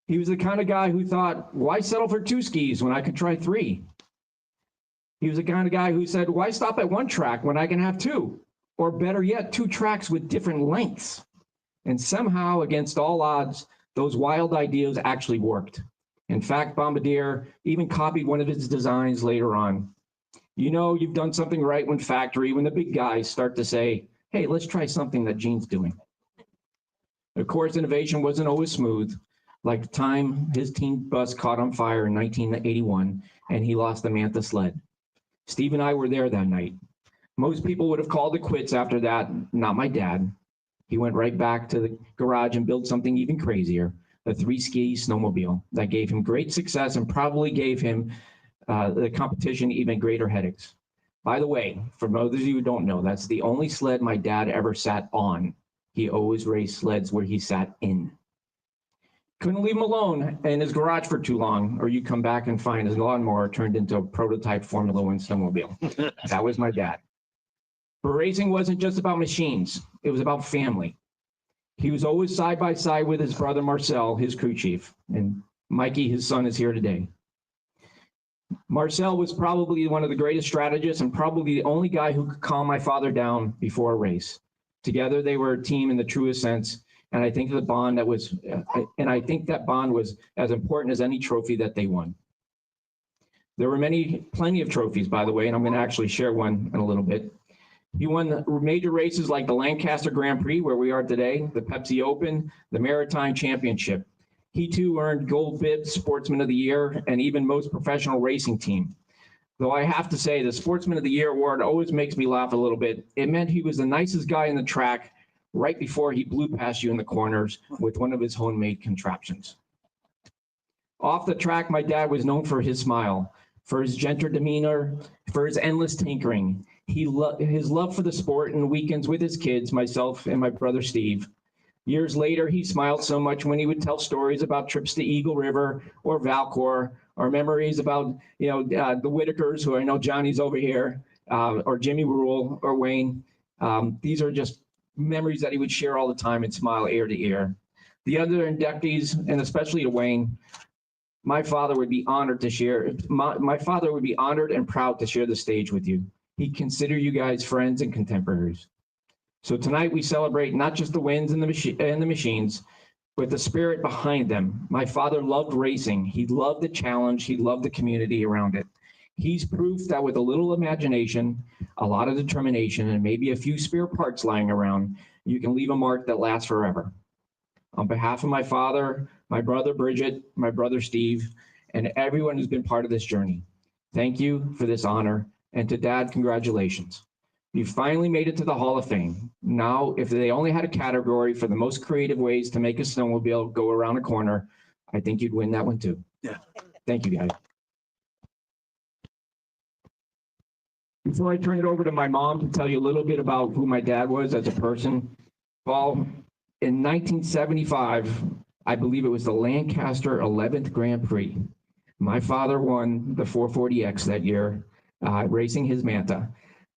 He was the kind of guy who thought, why settle for 2 skis when I could try 3? He was the kind of guy who said, why stop at 1 track when I can have 2? Or better yet, 2 tracks with different lengths. And somehow, against all odds, those wild ideas actually worked. In fact, Bombardier even copied one of his designs later on. You know you've done something right when the big guys start to say, hey, let's try something that Gene's doing. Of course, innovation wasn't always smooth. Like the time his team bus caught on fire in 1981, and he lost the Manta sled. Steve and I were there that night. Most people would have called it quits after that, not my dad. He went right back to the garage and built something even crazier, a 3-ski snowmobile that gave him great success and probably gave him the competition even greater headaches. By the way, for those of you who don't know, that's the only sled my dad ever sat on. He always raced sleds where he sat in. Couldn't leave him alone in his garage for too long, or you come back and find his lawnmower turned into a prototype Formula One snowmobile. That was my dad. But racing wasn't just about machines. It was about family. He was always side by side with his brother Marcel, his crew chief, and Mikey, his son, is here today. Marcel was probably one of the greatest strategists and probably the only guy who could calm my father down before a race. Together, they were a team in the truest sense. And I think that bond was as important as any trophy that they won. There were plenty of trophies, by the way, and I'm going to actually share one in a little bit. He won the major races like the Lancaster Grand Prix, where we are today, the Pepsi Open, the Maritime Championship. He too earned Gold Bib Sportsman of the Year and even Most Professional Racing Team. Though I have to say, the Sportsman of the Year award always makes me laugh a little bit. It meant he was the nicest guy in the track right before he blew past you in the corners with one of his homemade contraptions. Off the track, my dad was known for his smile, for his gentle demeanor, for his endless tinkering. His love for the sport and weekends with his kids, myself and my brother Steve. Years later, he smiled so much when he would tell stories about trips to Eagle River or Valcor, or memories about the Whitakers, who I know Johnny's over here, or Jimmy Rule or Wayne. These are just memories that he would share all the time and smile ear to ear. The other inductees, and especially to Wayne, my father would be honored to share. My father would be honored and proud to share the stage with you. He'd consider you guys friends and contemporaries. So tonight we celebrate not just the wins and the machines, but the spirit behind them. My father loved racing. He loved the challenge. He loved the community around it. He's proof that with a little imagination, a lot of determination, and maybe a few spare parts lying around, you can leave a mark that lasts forever. On behalf of my father, my brother Bridget, my brother Steve, and everyone who's been part of this journey, thank you for this honor. And to Dad, congratulations. You finally made it to the Hall of Fame. Now, if they only had a category for the most creative ways to make a snowmobile go around a corner, I think you'd win that one too. Yeah. Thank you, guys. Before I turn it over to my mom to tell you a little bit about who my dad was as a person, Paul, in 1975, I believe it was the Lancaster 11th Grand Prix. My father won the 440X that year, racing his Manta.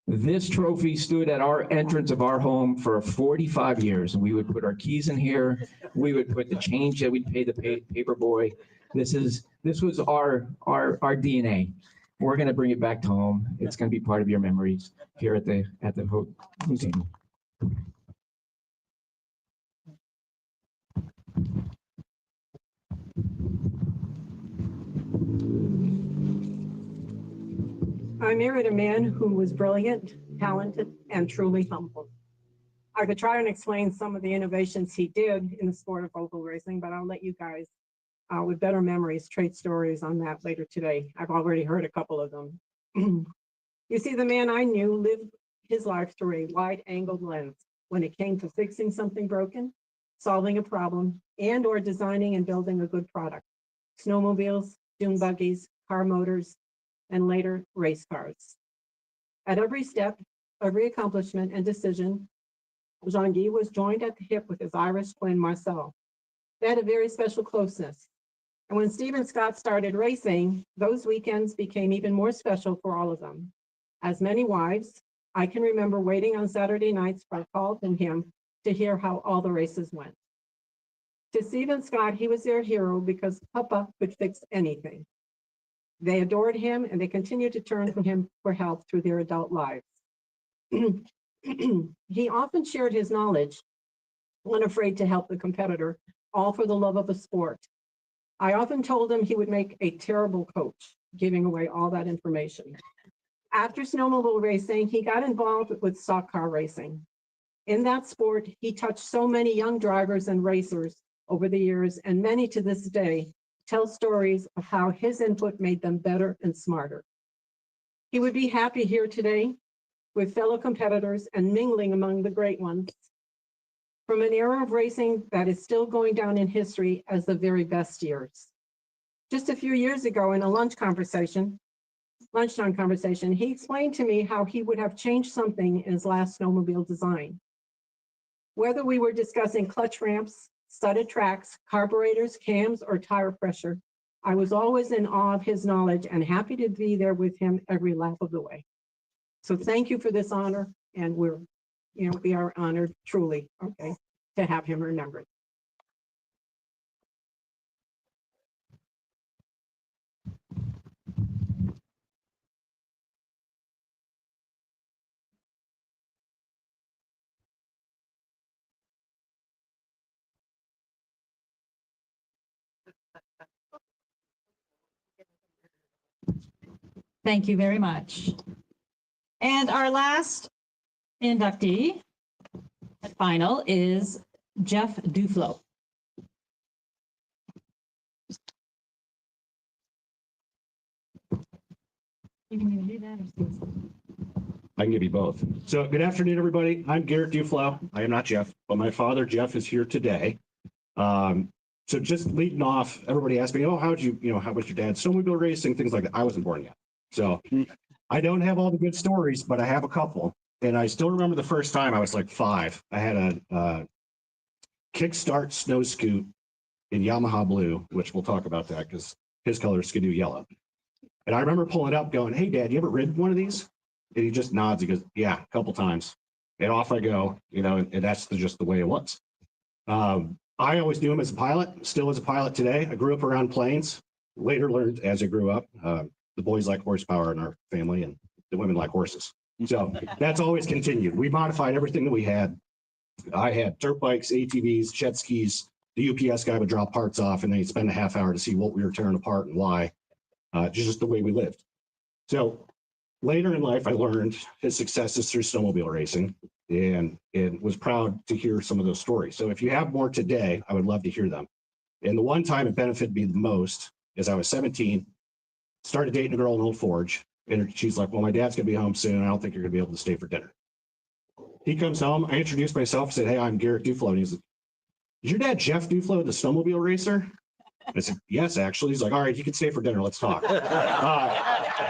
This trophy stood at our entrance of our home for 45 years. And we would put our keys in here. We would put the change that we'd pay the paper boy. This was our DNA. We're going to bring it back to home. It's going to be part of your memories here at the museum. I married a man who was brilliant, talented, and truly humble. I could try and explain some of the innovations he did in the sport of oval racing, but I'll let you guys with better memories trade stories on that later today. I've already heard a couple of them. You see, the man I knew lived his life through a wide-angled lens when it came to fixing something broken, solving a problem, and or designing and building a good product. Snowmobiles, dune buggies, car motors, and later race cars. At every step, every accomplishment and decision, Jean-Guy was joined at the hip with his Irish twin Marcel. They had a very special closeness. And when Steve and Scott started racing, those weekends became even more special for all of them. As many wives, I can remember waiting on Saturday nights for a call from him to hear how all the races went. To Steve and Scott, he was their hero because Papa could fix anything. They adored him and they continued to turn to him for help through their adult lives. He often shared his knowledge, unafraid to help the competitor, all for the love of the sport. I often told him he would make a terrible coach, giving away all that information. After snowmobile racing, he got involved with stock car racing. In that sport, he touched so many young drivers and racers over the years, and many to this day tell stories of how his input made them better and smarter. He would be happy here today with fellow competitors and mingling among the great ones from an era of racing that is still going down in history as the very best years. Just a few years ago in a lunchtime conversation, he explained to me how he would have changed something in his last snowmobile design. Whether we were discussing clutch ramps, studded tracks, carburetors, cams, or tire pressure, I was always in awe of his knowledge and happy to be there with him every lap of the way. So thank you for this honor, and we are honored truly, okay, to have him remembered. Thank you very much. And our last inductee and final is Jeff Duflo. You can either do that or say I can give you both. So good afternoon, everybody. I'm Garrett Duflo. I am not Jeff, but my father, Jeff, is here today. So just leading off, everybody asked me, oh, how was your dad snowmobile racing, things like that. I wasn't born yet. So I don't have all the good stories, but I have a couple. And I still remember the first time I was like 5. I had a kickstart snow scoot in Yamaha blue, which we'll talk about that because his color is Skidoo yellow. And I remember pulling up going, hey, Dad, you ever rid one of these? And he just nods. He goes, yeah, a couple times. And off I go, and that's just the way it was. I always knew him as a pilot, still as a pilot today. I grew up around planes, later learned as I grew up, the boys like horsepower in our family and the women like horses. So that's always continued. We modified everything that we had. I had dirt bikes, ATVs, jet skis. The UPS guy would drop parts off and then he'd spend a half hour to see what we were tearing apart and why, just the way we lived. So later in life, I learned his successes through snowmobile racing and was proud to hear some of those stories. So if you have more today, I would love to hear them. And the one time it benefited me the most is I was 17, started dating a girl in Old Forge, and she's like, well, my dad's gonna be home soon. I don't think you're gonna be able to stay for dinner. He comes home, I introduced myself, said, hey, I'm Garrett Duflo. And he's like, is your dad Jeff Duflo, the snowmobile racer? I said, yes, actually. He's like, all right, you can stay for dinner. Let's talk.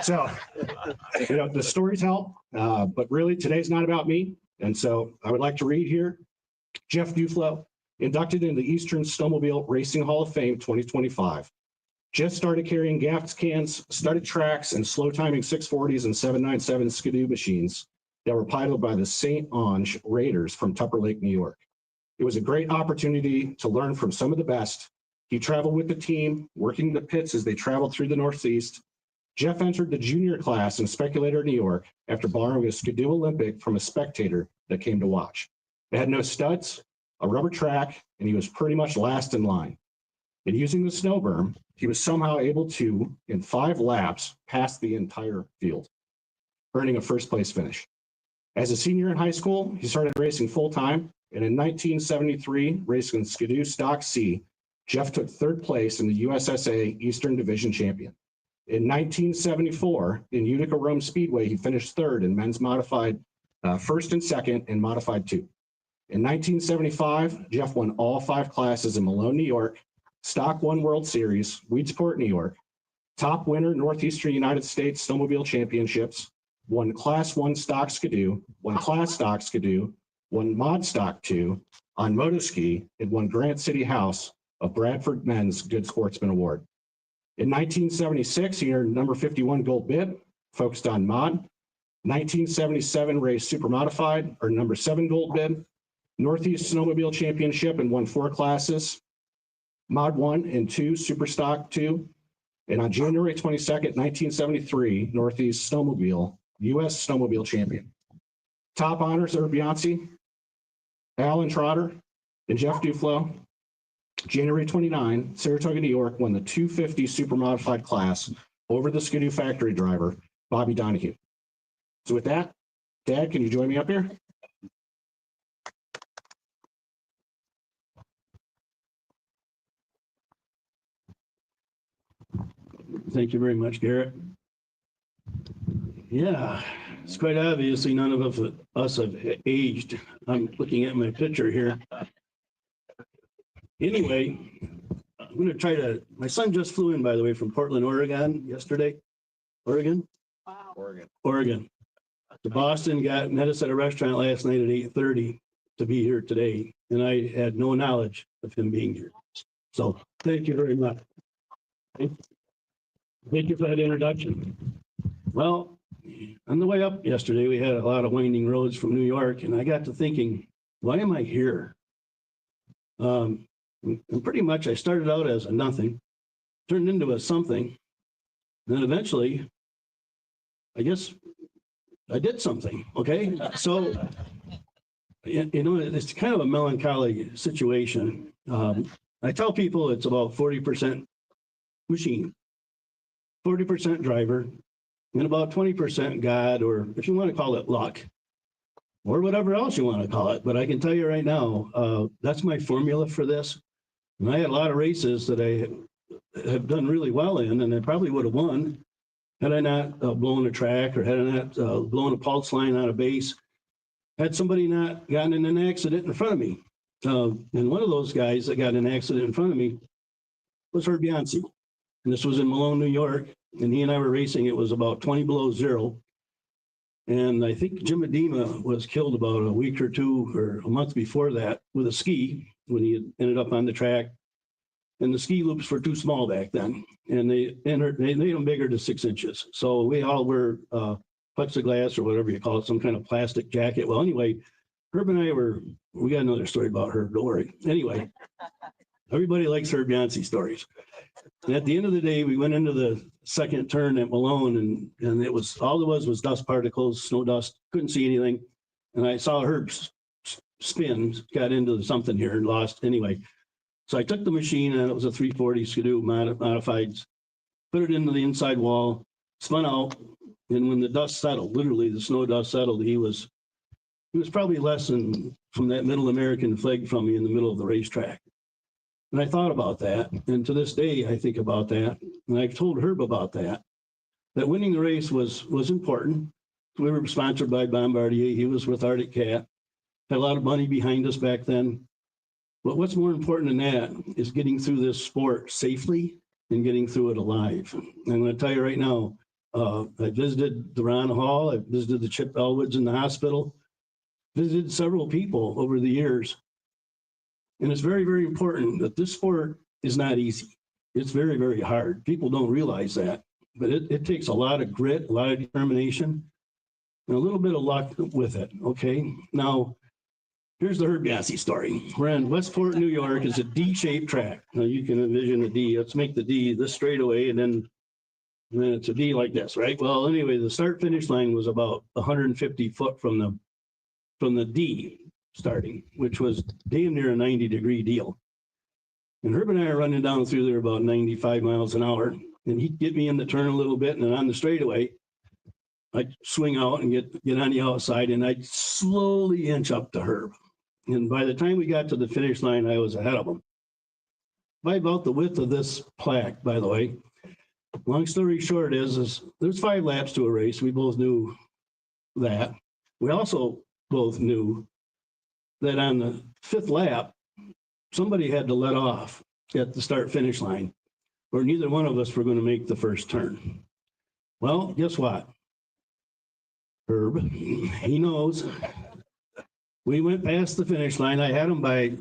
So, the stories help, but really today's not about me. And so I would like to read here, Jeff Duflo, inducted into the Eastern Snowmobile Racing Hall of Fame 2025. Just started carrying gas cans, studded tracks, and slow timing 640s and 797 Skidoo machines that were piloted by the St. Ange Raiders from Tupper Lake, New York. It was a great opportunity to learn from some of the best. He traveled with the team, working the pits as they traveled through the Northeast. Jeff entered the junior class in Speculator, New York, after borrowing a Skidoo Olympic from a spectator that came to watch. It had no studs, a rubber track, and he was pretty much last in line. And using the snow berm, he was somehow able to, in 5 laps, pass the entire field, earning a first place finish. As a senior in high school, he started racing full time, and in 1973, racing Skidoo Stock C, Jeff took 3rd place in the USSA Eastern Division Champion. In 1974, in Utica Rome Speedway, he finished 3rd in men's modified, 1st and 2nd in modified 2. In 1975, Jeff won all 5 classes in Malone, New York, Stock 1 World Series, Weedsport, New York, top winner Northeastern United States Snowmobile Championships, won Class 1 Stock Skidoo, won Class Stock Skidoo, won Mod Stock 2 on Motoski, and won Grant City House of Bradford Men's Good Sportsman Award. In 1976, he earned number 51 gold bib, focused on mod. 1977 raced super modified, earned number 7 gold bib, Northeast Snowmobile Championship and won 4 classes, mod 1 and 2, super stock 2. And on January 22nd, 1973, Northeast Snowmobile, U.S. Snowmobile Champion. Top honors are Bianchi, Alan Trotter, and Jeff Duflo. January 29, Saratoga, New York, won the 250 super modified class over the Skidoo factory driver, Bobby Donahue. So with that, Dad, can you join me up here? Thank you very much, Garrett. Yeah, it's quite obviously none of us have aged. I'm looking at my picture here. Anyway, I'm going to try to, my son just flew in, by the way, from Portland, Oregon yesterday. Oregon? Wow. Oregon. To Boston, met us at a restaurant last night at 8:30 to be here today. And I had no knowledge of him being here. So thank you very much. Thank you for that introduction. Well, on the way up yesterday, we had a lot of winding roads from New York, and I got to thinking, why am I here? And pretty much I started out as a nothing, turned into a something, and then eventually, I guess I did something, okay? So, it's kind of a melancholy situation. I tell people it's about 40% machine, 40% driver, and about 20% God, or if you want to call it luck, or whatever else you want to call it. But I can tell you right now, that's my formula for this. And I had a lot of races that I have done really well in, and I probably would have won had I not blown a track, or had I not blown a pulse line on a base, had somebody not gotten in an accident in front of me. And one of those guys that got in an accident in front of me was Herb Yancey. And this was in Malone, New York. And he and I were racing. It was about 20 below zero. And I think Jim Edema was killed about a week or two or a month before that with a ski when he had ended up on the track. And the ski loops were too small back then. And they made them bigger to 6 inches. So we all wear plexiglass or whatever you call it, some kind of plastic jacket. Well, anyway, Herb and I we got another story about Herb, don't worry. Anyway, everybody likes Herb Yancey stories. And at the end of the day, we went into the second turn at Malone, and it was, all there was dust particles, snow dust, couldn't see anything. And I saw Herb spin, got into something here and lost anyway. So I took the machine, and it was a 340 Skidoo modified, put it into the inside wall, spun out, and when the dust settled, literally the snow dust settled, he was probably less than from that middle American flag from me in the middle of the racetrack. And I thought about that, and to this day I think about that, and I've told Herb about that winning the race was important. We were sponsored by Bombardier. He was with Arctic Cat, had a lot of money behind us back then. But what's more important than that is getting through this sport safely and getting through it alive. And I'm going to tell you right now, I visited the Ron Hall, I visited the Chip Elwoods in the hospital, visited several people over the years. And it's very, very important that this sport is not easy. It's very, very hard. People don't realize that, but it takes a lot of grit, a lot of determination, and a little bit of luck with it, okay? Now, here's the Herb Yancey story. We're in Westport, New York. It's a D-shaped track. Now you can envision a D. Let's make the D this straightaway, and then it's a D like this, right? Well, anyway, the start-finish line was about 150 foot from the D starting, which was damn near a 90-degree deal. And Herb and I are running down through there about 95 miles an hour, and he'd get me in the turn a little bit, and then on the straightaway, I'd swing out and get on the outside, and I'd slowly inch up to Herb. And by the time we got to the finish line, I was ahead of him. By about the width of this plaque, by the way. Long story short is there's 5 laps to a race. We both knew that. We also both knew that on the 5th lap, somebody had to let off at the start-finish line, or neither one of us were going to make the first turn. Well, guess what? Herb, he knows. We went past the finish line. I had him by,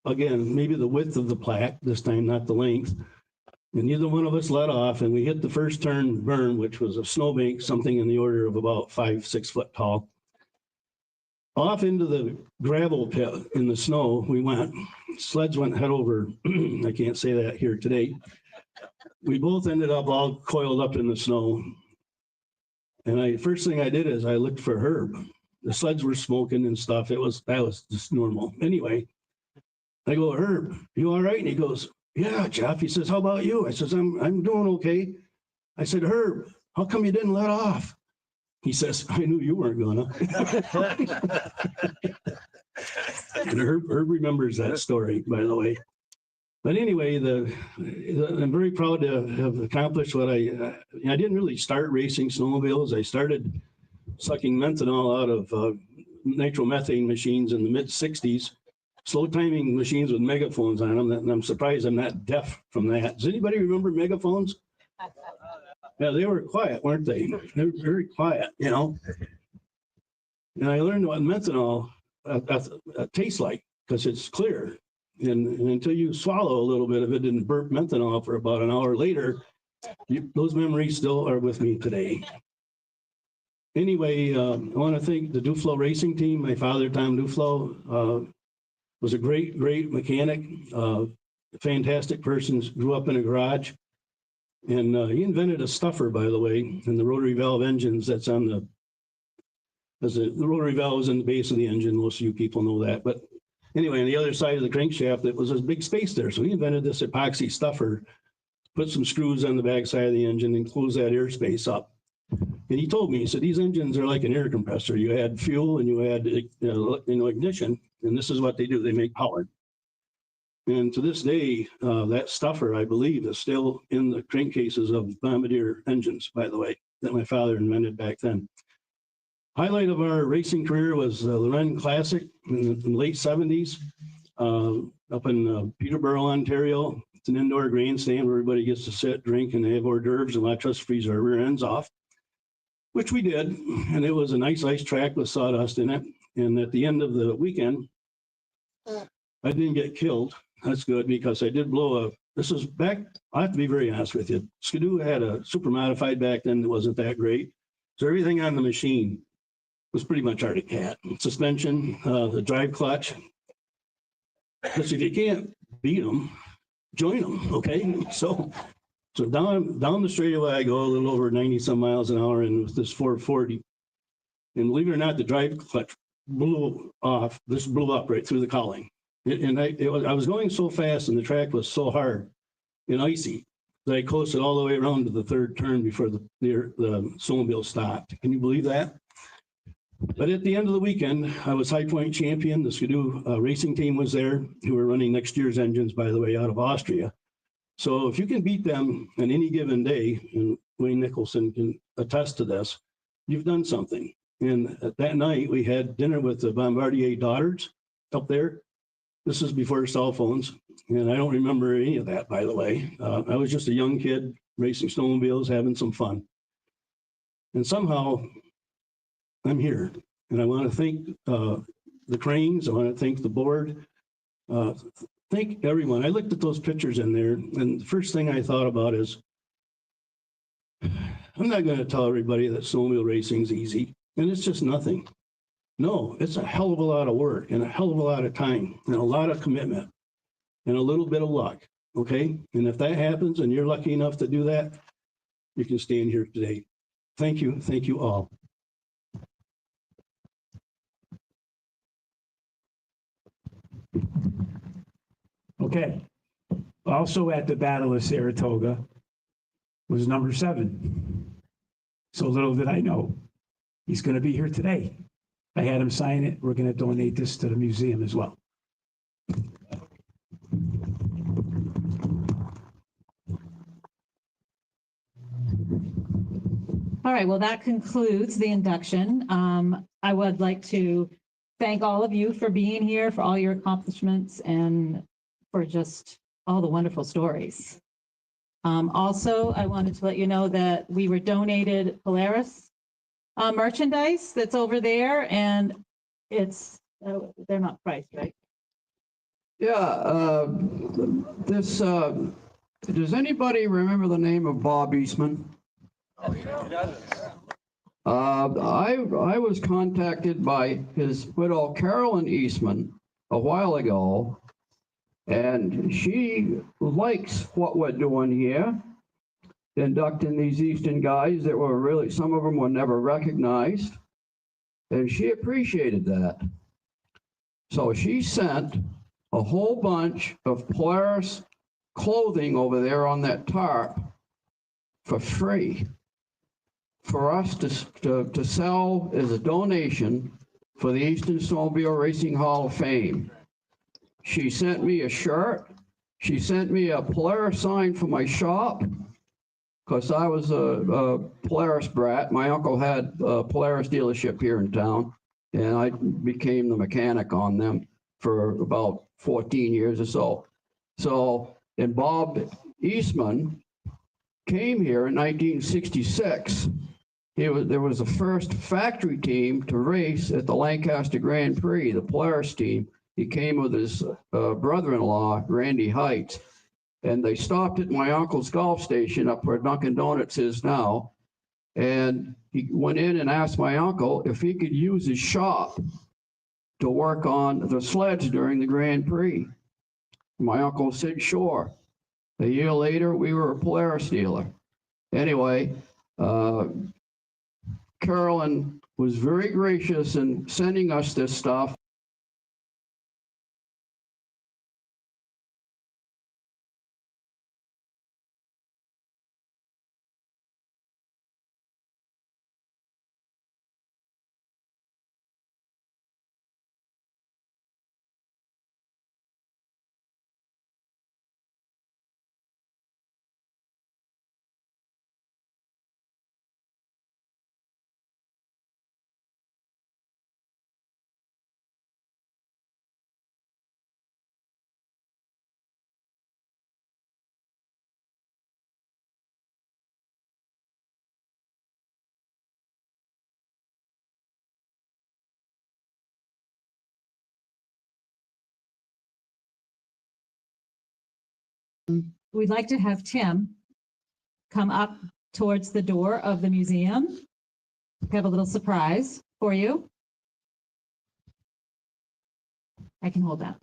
again, maybe the width of the plaque, this time not the length. And neither one of us let off, and we hit the first turn berm, which was a snowbank, something in the order of about 5-6 foot tall. Off into the gravel pit in the snow we went. Sleds went head over. I can't say that here today. We both ended up all coiled up in the snow. And first thing I did is I looked for Herb. The sleds were smoking and stuff. That was just normal. Anyway, I go, Herb, you all right? And he goes, yeah, Jeff. He says, how about you? I says, I'm doing okay. I said, Herb, how come you didn't let off? He says, I knew you weren't gonna. And Herb remembers that story, by the way. But anyway, I'm very proud to have accomplished what I didn't really start racing snowmobiles. I started sucking methanol out of nitromethane machines in the mid-'60s, slow timing machines with megaphones on them, and I'm surprised I'm not deaf from that. Does anybody remember megaphones? Yeah, they were quiet, weren't they? They were very quiet, you know. And I learned what methanol tastes like, because it's clear. And until you swallow a little bit of it and burp methanol for about an hour later, those memories still are with me today. Anyway, I want to thank the Duflo racing team. My father, Tom Duflo, was a great, great mechanic, fantastic person, grew up in a garage. And he invented a stuffer, by the way, in the rotary valve engines that's on the rotary valve is in the base of the engine. Most of you people know that. But anyway, on the other side of the crankshaft, it was a big space there. So he invented this epoxy stuffer, put some screws on the back side of the engine and close that airspace up. And he told me, he said, these engines are like an air compressor. You add fuel and you add ignition, and this is what they do. They make power. And to this day, that stuffer, I believe, is still in the crankcases of Bombardier engines, by the way, that my father invented back then. Highlight of our racing career was the Loren Classic in the late 70s up in Peterborough, Ontario. It's an indoor grandstand where everybody gets to sit, drink, and they have hors d'oeuvres and let us freeze our rear ends off, which we did. And it was a nice ice track with sawdust in it. And at the end of the weekend, I didn't get killed. That's good, because I did blow this was back, I have to be very honest with you. Skidoo had a super modified back then that wasn't that great. So everything on the machine was pretty much Arctic Cat. Suspension, the drive clutch. Because if you can't beat them, join them, okay? So down the straightaway I go, a little over 90 some miles an hour, and with this 440. And believe it or not, the drive clutch blew off. This blew up right through the cowling. I was going so fast and the track was so hard and icy that I coasted all the way around to the third turn before the snowmobile stopped. Can you believe that? But at the end of the weekend, I was High Point champion. The Skidoo racing team was there, who were running next year's engines, by the way, out of Austria. So if you can beat them on any given day, and Wayne Nicholson can attest to this, you've done something. And that night we had dinner with the Bombardier daughters up there. This is before cell phones, and I don't remember any of that, by the way. I was just a young kid racing snowmobiles, having some fun. And somehow I'm here, and I want to thank the Cranes. I want to thank the board. Thank everyone. I looked at those pictures in there, and the first thing I thought about is, I'm not going to tell everybody that snowmobile racing is easy, and it's just nothing. No, it's a hell of a lot of work and a hell of a lot of time and a lot of commitment and a little bit of luck, okay? And if that happens and you're lucky enough to do that, you can stand here today. Thank you all. Okay. Also at the Battle of Saratoga was number 7. So little did I know, he's going to be here today. I had him sign it. We're going to donate this to the museum as well. All right, well, that concludes the induction. I would like to thank all of you for being here, for all your accomplishments, and for just all the wonderful stories. Also, I wanted to let you know that we were donated Polaris merchandise that's over there, and it's, they're not priced, right? Yeah, does anybody remember the name of Bob Eastman? I was contacted by his widow, Carolyn Eastman, a while ago, and she likes what we're doing here, inducting these Eastern guys that were really, some of them were never recognized, and she appreciated that. So she sent a whole bunch of Polaris clothing over there on that tarp for free for us to sell as a donation for the Eastern Snowmobile Racing Hall of Fame. She sent me a shirt. She sent me a Polaris sign for my shop, because I was a Polaris brat. My uncle had a Polaris dealership here in town, and I became the mechanic on them for about 14 years or so. So, and Bob Eastman came here in 1966. There was the first factory team to race at the Lancaster Grand Prix, the Polaris team. He came with his brother-in-law, Randy Heights, and they stopped at my uncle's golf station up where Dunkin' Donuts is now. And he went in and asked my uncle if he could use his shop to work on the sleds during the Grand Prix. My uncle said, sure. A year later, we were a Polaris dealer. Anyway, Carolyn was very gracious in sending us this stuff. we'd like to have Tim come up towards the door of the museum. We have a little surprise for you. I can hold that.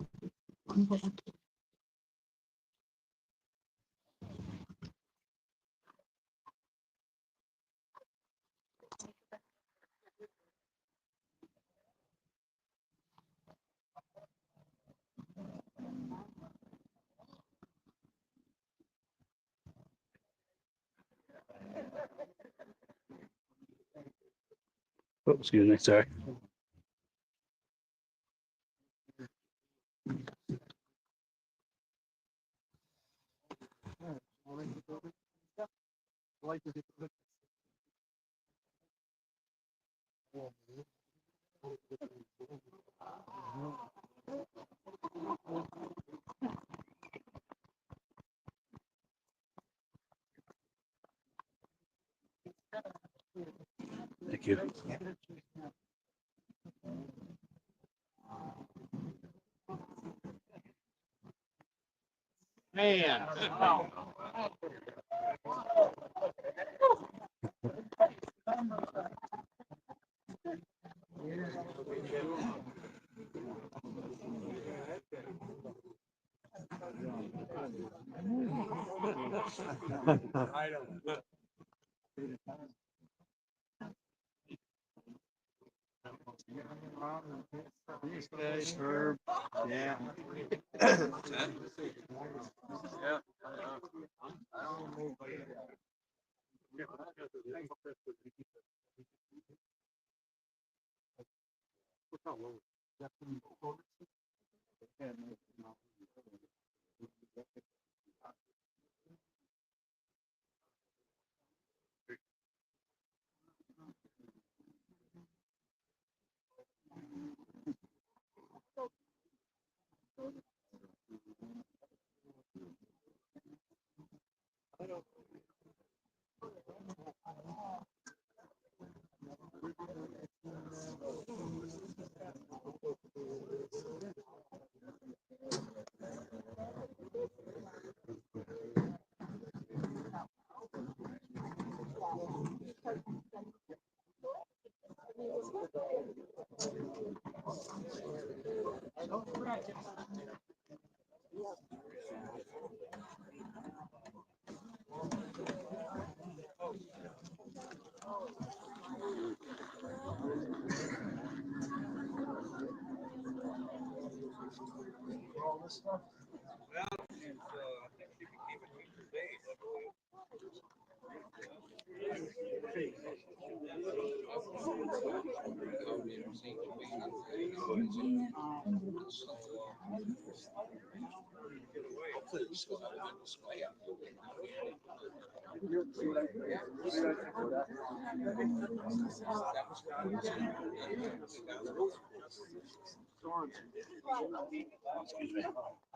Oh, excuse me, sorry. Thank you. Man. These guys are, yeah.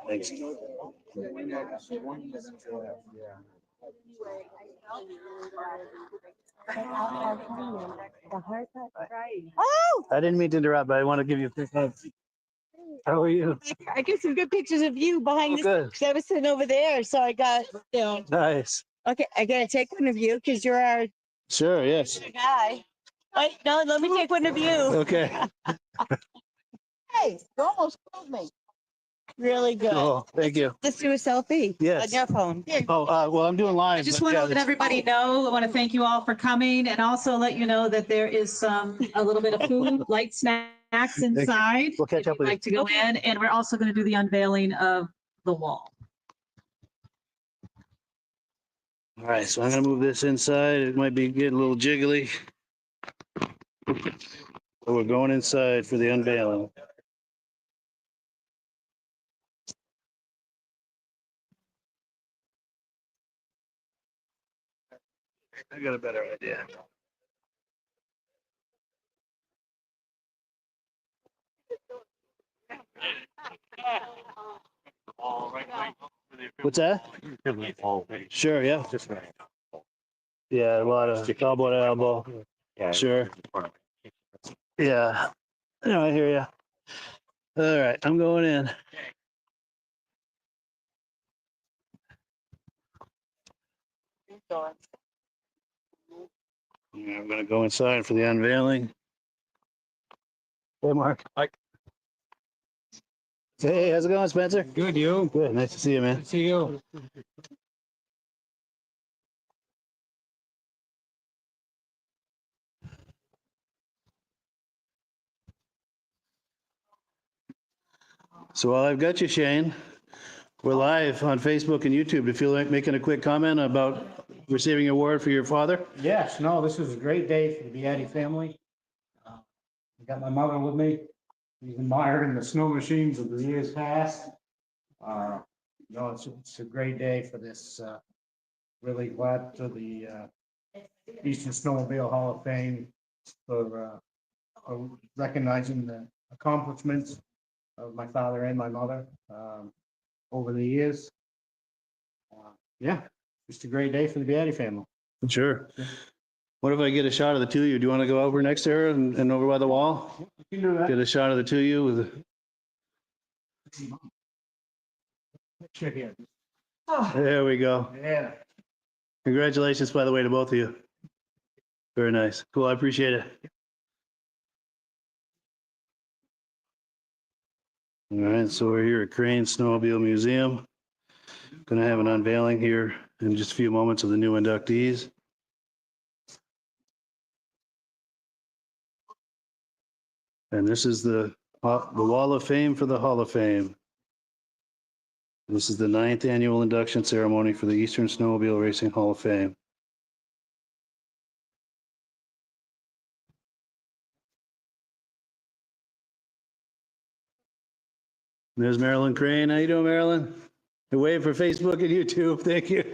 Thanks. Oh, I didn't mean to interrupt, but I want to give you a quick hug. How are you? I get some good pictures of you behind Oh, this. good. Because I was sitting over there, so I got, Nice. Okay, I gotta take one of you because you're our Sure, yes. guy. Wait, no, let me take one of you. Okay. Hey, you almost killed me. Really good. Cool. Thank you. Let's do a selfie. Yes. On your phone. Oh, well, I'm doing live. I just but want yeah, to let everybody know, I want to thank you all for coming and also let you know that there is a little bit of food, light snacks inside. We'll catch if up you'd with you. like to go in, and we're also going to do the unveiling of the wall. All right, so I'm gonna move this inside. It might be getting a little jiggly. So we're going inside for the unveiling. I got a better idea. What's that? Sure, yeah. Yeah, a lot of elbow to elbow. Sure. Yeah. No, I hear you. All right, I'm going in. Yeah, I'm gonna go inside for the unveiling. Hey, Mark. Hi. Hey, how's it going, Spencer? Good, you? Good. Nice to see you, man. See you. So while I've got you, Shane, we're live on Facebook and YouTube. If you feel like making a quick comment about receiving an award for your father? Yes, no, this is a great day for the Beatty family. I got my mother with me. She's admired in the snow machines of the years past. No, it's a great day for this. Really glad to the Eastern Snowmobile Hall of Fame for recognizing the accomplishments of my father and my mother over the years. Yeah, just a great day for the Beatty family. Sure. What if I get a shot of the two of you? Do you want to go over next to her and over by the wall? You can do that. Get a shot of the two of you with Picture here. there we go. Yeah. Congratulations, by the way, to both of you. Very nice. Cool. I appreciate it. All right. So we're here at Crane Snowmobile Museum. Going to have an unveiling here in just a few moments of the new inductees. And this is the Wall of Fame for the Hall of Fame. This is the 9th annual induction ceremony for the Eastern Snowmobile Racing Hall of Fame. There's Marilyn Crane. How you doing, Marilyn? Wave for Facebook and YouTube. Thank you.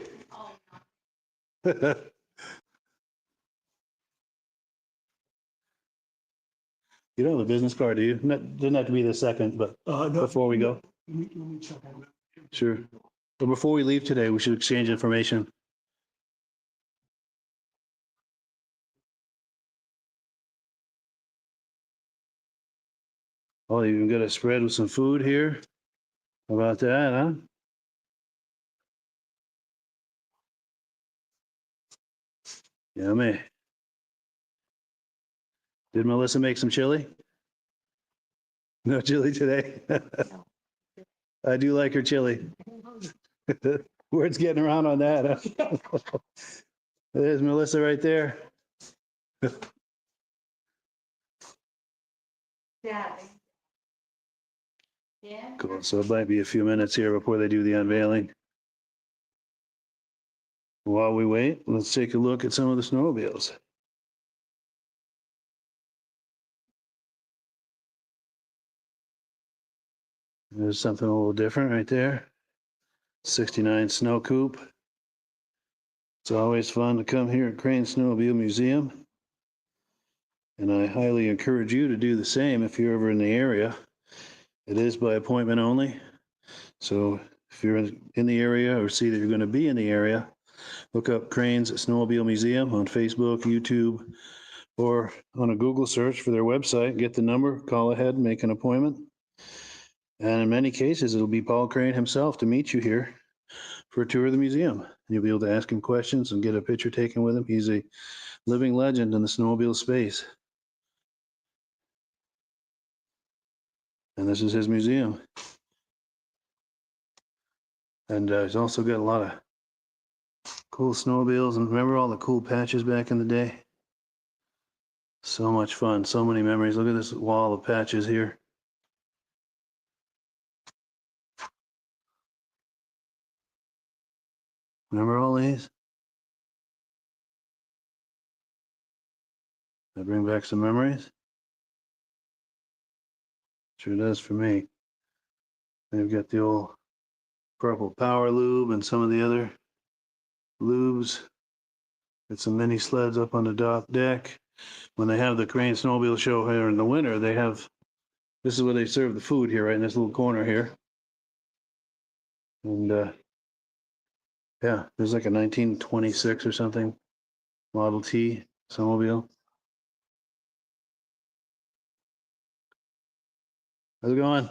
You don't have a business card, do you? Doesn't have to be the second, but before we go. Sure. But before we leave today, we should exchange information. Oh, you even got a spread with some food here. How about that, huh? Yummy. Did Melissa make some chili? No chili today? I do like her chili. Word's getting around on that. Huh? There's Melissa right there. Yeah. Cool. So it might be a few minutes here before they do the unveiling. While we wait, let's take a look at some of the snowmobiles. There's something a little different right there. 69 Snow Coupe. It's always fun to come here at Crane Snowmobile Museum. And I highly encourage you to do the same if you're ever in the area. It is by appointment only. So if you're in the area or see that you're going to be in the area, look up Crane's Snowmobile Museum on Facebook, YouTube, or on a Google search for their website. Get the number, call ahead, make an appointment. And in many cases, it'll be Paul Crane himself to meet you here for a tour of the museum. You'll be able to ask him questions and get a picture taken with him. He's a living legend in the snowmobile space. And this is his museum. And he's also got a lot of cool snowmobiles. And remember all the cool patches back in the day? So much fun, so many memories. Look at this wall of patches here. Remember all these? That bring back some memories? Sure does for me. They've got the old purple power lube and some of the other lubes. Got some mini sleds up on the dock deck. When they have the Crane Snowmobile show here in the winter, they have, this is where they serve the food here, right in this little corner here. And yeah, there's like a 1926 or something Model T snowmobile. How's it going?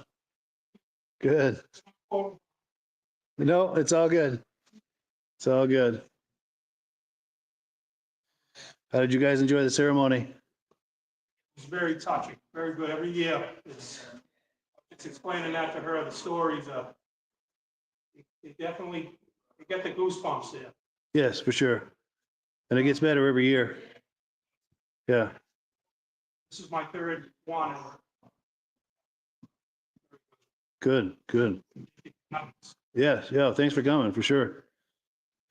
Good. No, it's all good. It's all good. How did you guys enjoy the ceremony? It's very touching, very good. Every year, it's explaining that to her, the stories, it definitely, you get the goosebumps there. Yes, for sure. And it gets better every year. Yeah, This is my third one. good, good. Yes, yeah, thanks for coming, for sure.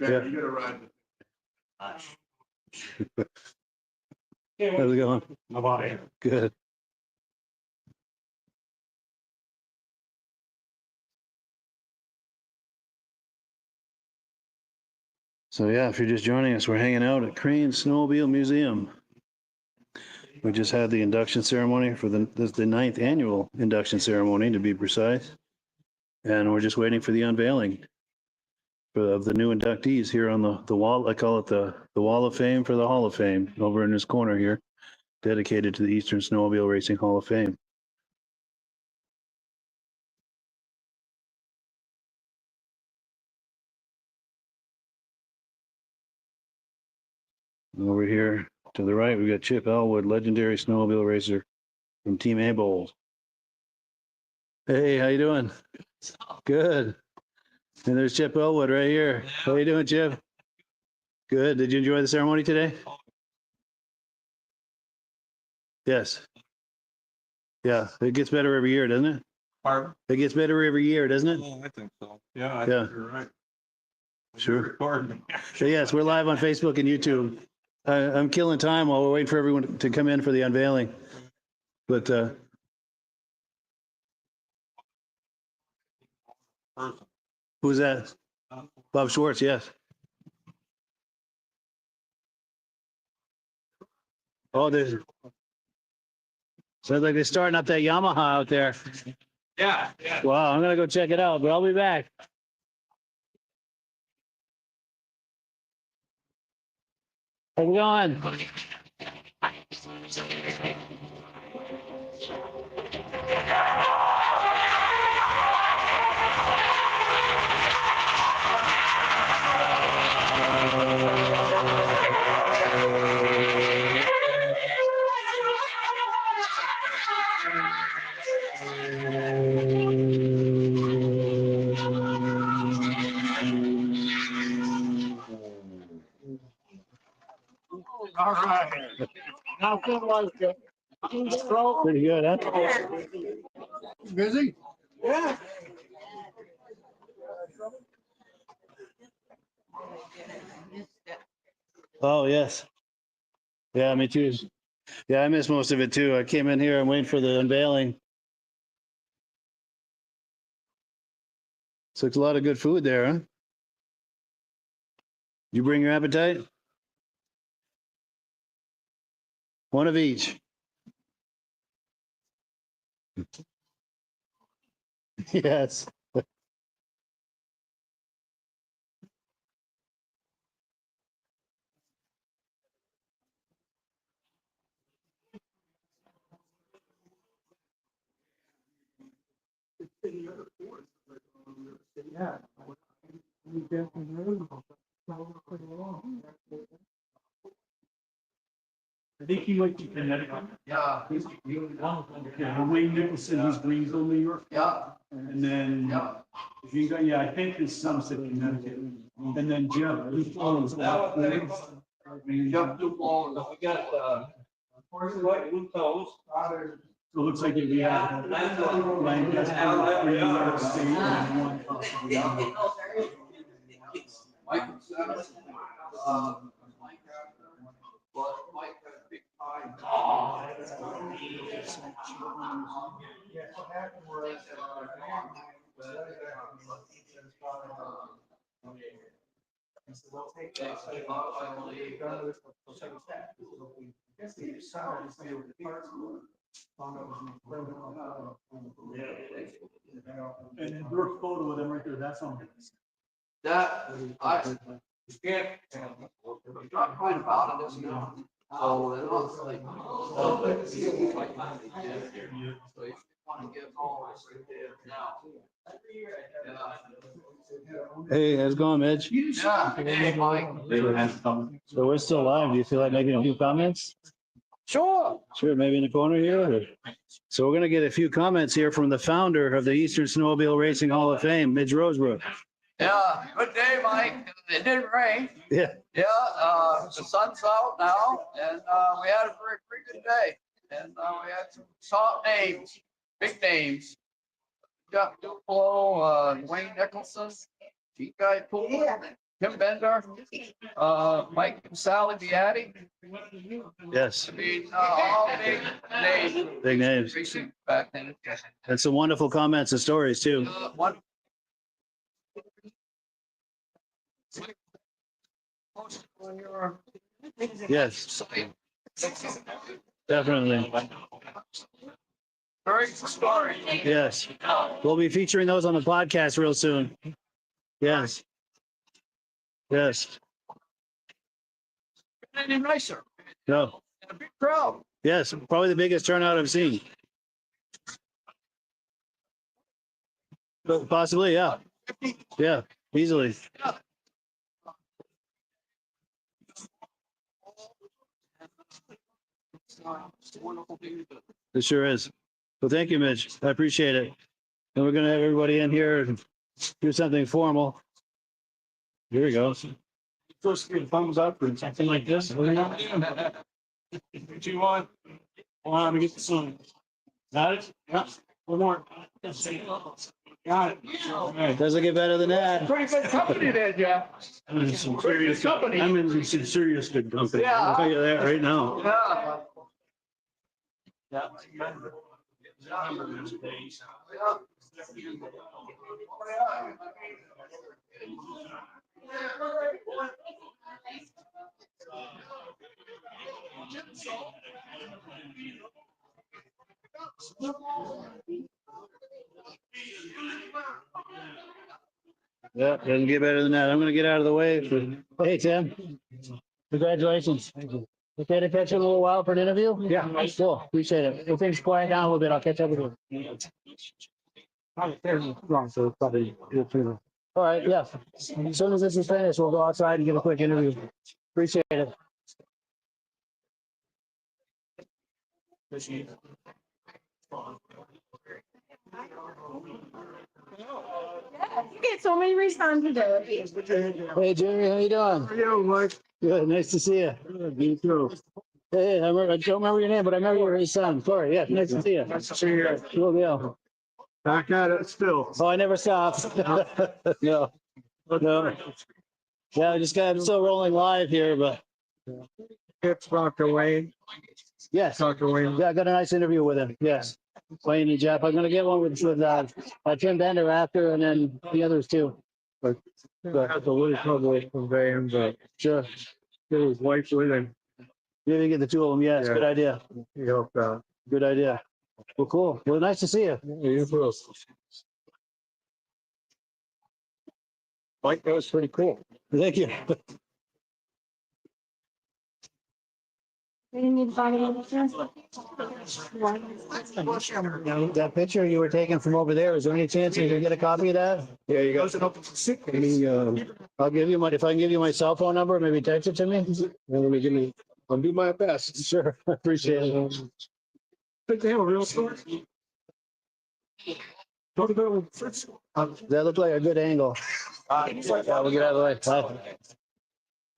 Yeah. You gotta ride. How's it going? Bye-bye. Good. So yeah, if you're just joining us, we're hanging out at Crane Snowmobile Museum. We just had the induction ceremony for the 9th annual induction ceremony, to be precise. And we're just waiting for the unveiling of the new inductees here on the wall. I call it the Wall of Fame for the Hall of Fame, over in this corner here, dedicated to the Eastern Snowmobile Racing Hall of Fame. Over here to the right, we've got Chip Elwood, legendary snowmobile racer from Team A-Bowl. Hey, how you doing? Good. And there's Chip Elwood right here. How you doing, Chip? Good. Did you enjoy the ceremony today? Yes. Yeah, it gets better every year, doesn't it? Pardon? It gets better every year, doesn't it? Oh, I think so. Yeah, I Yeah. think you're right. Sure. Pardon. So yes, we're live on Facebook and YouTube. I'm killing time while we're waiting for everyone to come in for the unveiling. But who's that? Bob Schwartz, yes. Oh, there's sounds like they're starting up that Yamaha out there. Yeah, yeah. Wow, I'm gonna go check it out, but I'll be back. How's it going? All right. How good was it? Pretty good, huh? Busy? Yeah. Oh, yes. Yeah, me too. Yeah, I missed most of it too. I came in here, I'm waiting for the unveiling. So it's a lot of good food there, huh? You bring your appetite? One of each. Yes. Yeah. I think he went to Connecticut. Yeah. Yeah, Wayne Nicholson, he's Greensville, New York. Yeah. And then, yeah, I think his son's in Connecticut. And then Jeff, he follows. Jeff Dupont, we got, blue toes. So it looks like we have Lancaster, New York State, and one possibly. Michael Simmons. Mike had a big time. What happened was, And then your photo of them right there, that's on. That, I can't, we talked quite about it, this now. So it was like. Hey, how's it going, Mitch? Yeah. Hey, Mike. So we're still live. Do you feel like making a few comments? Sure. Sure, maybe in the corner here. So we're going to get a few comments here from the founder of the Eastern Snowmobile Racing Hall of Fame, Midge Rosebrook. Yeah, good day, Mike. It didn't rain. Yeah. Yeah, the sun's out now, and we had a pretty good day. And we had some top names, big names. Jeff Duplo, Wayne Nicholson, Pete Guy Poole, Tim Bender, Mike and Sally Beatty. Yes. I mean, all big names. Big names. Racing back then. And some wonderful comments and stories too. One. On your Yes, site. definitely. Very good story. Yes. We'll be featuring those on the podcast real soon. Yes. Yes. Any nicer. No. And a big crowd. Yes, probably the biggest turnout I've seen. But possibly, yeah. Yeah, easily. It's a wonderful thing to do. It sure is. Well, thank you, Mitch. I appreciate it. And we're going to have everybody in here and do something formal. Here we go. First, give thumbs up or something like this. 2, 1. Let me get the sign. Got it? Yeah. One more. Got it. All right. Doesn't get better than that. Pretty good company there, Jeff. I'm in some serious company. I'm in some serious good company. Yeah. I'll tell you that right now. Yeah. Yeah, doesn't get better than that. I'm going to get out of the way. Hey, Tim. Congratulations. Okay to catch you in a little while for an interview? Yeah. Cool. Appreciate it. If things quiet down a little bit, I'll catch up with you. All right, yeah. As soon as this is finished, we'll go outside and give a quick interview. Appreciate it. You get so many responsibilities. Hey, Jerry, how you doing? How you doing, Mike? Good, nice to see you. You too. Hey, I don't remember your name, but I remember you're his son. Sorry, yeah, nice to see you. Nice to see you. Cool deal. Back at it still. Oh, I never stopped. No, no. Yeah, I just got, I'm still rolling live here, but It's Dr. Wayne. yes. Dr. Wayne. Yeah, I got a nice interview with him. Yes. Wayne and Jeff. I'm gonna get one with Tim Bender after, and then the others too. Had a little trouble conveying, but Sure. get his wife with him. Yeah, you get the two of them. Yes, Yeah. good idea. He helped out. Good idea. Well, cool. Well, nice to see you. You too. Mike, that was pretty cool. Thank you. Now, that picture you were taking from over there, is there any chance you can get a copy of that? Yeah, you got. Let me, I'll give you if I can give you my cell phone number, maybe text it to me. I'll do my best. Sure, appreciate it. Good to have a real story. Talk about Fritz. That looked like a good angle. Yeah, we'll get out of the way. Bye.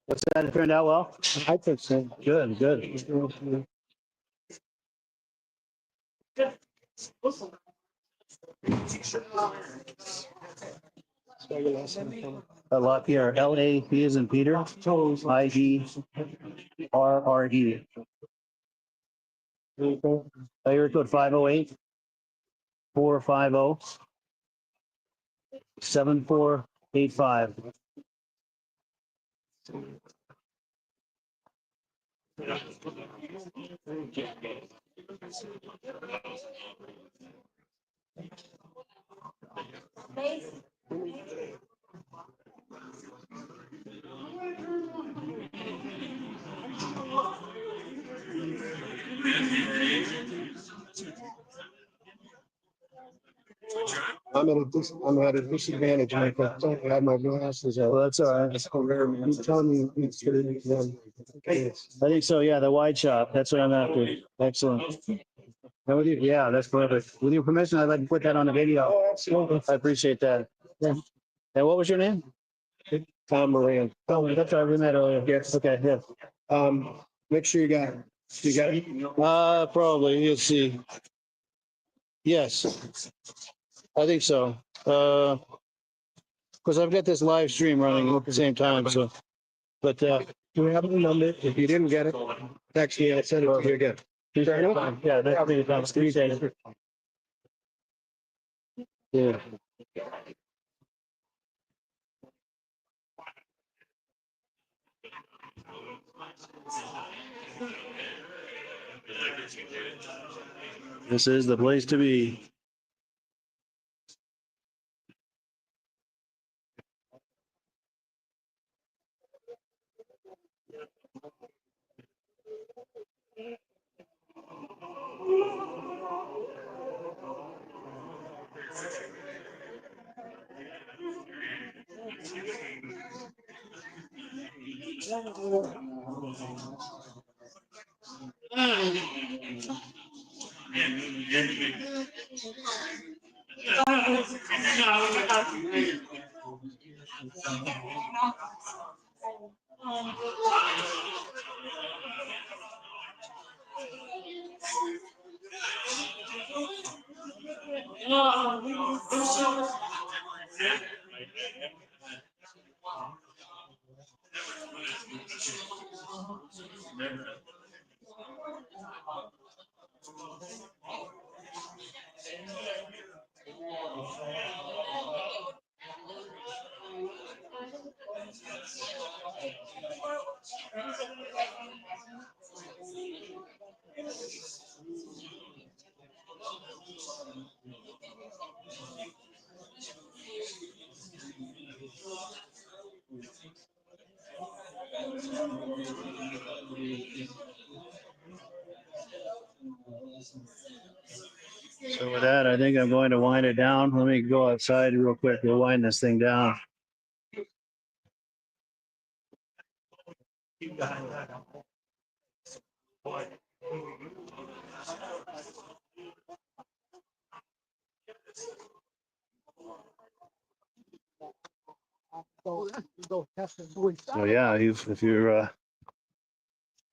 What's that? It turned out well? I think so. Good, good. LaPierre, L-A-P as in Peter, I-E-R-R-E. Area code 508-450-7485. I'm at a disadvantage. I don't have my glasses. Well, that's all right. That's rare, man. You tell me it's gonna be one. I think so. Yeah, the wide shot. That's what I'm after. Excellent. How with you? Yeah, that's perfect. With your permission, I'd like to put that on the video. Oh, absolutely. I appreciate that. Yeah. And what was your name? Tom Moran. Oh, that's right. We met earlier. Yes. Okay. Yeah. Make sure you got it. You got it? Probably. Let's see. Yes, I think so. Because I've got this live stream running at the same time. So, but Do we have the number? If you didn't get it, text me. I'll send it to you again. yeah, that's me. That's appreciate it. Yeah. This is the place to be. So with that, I think I'm going to wind it down. Let me go outside real quick. We'll wind this thing down. So yeah, if you're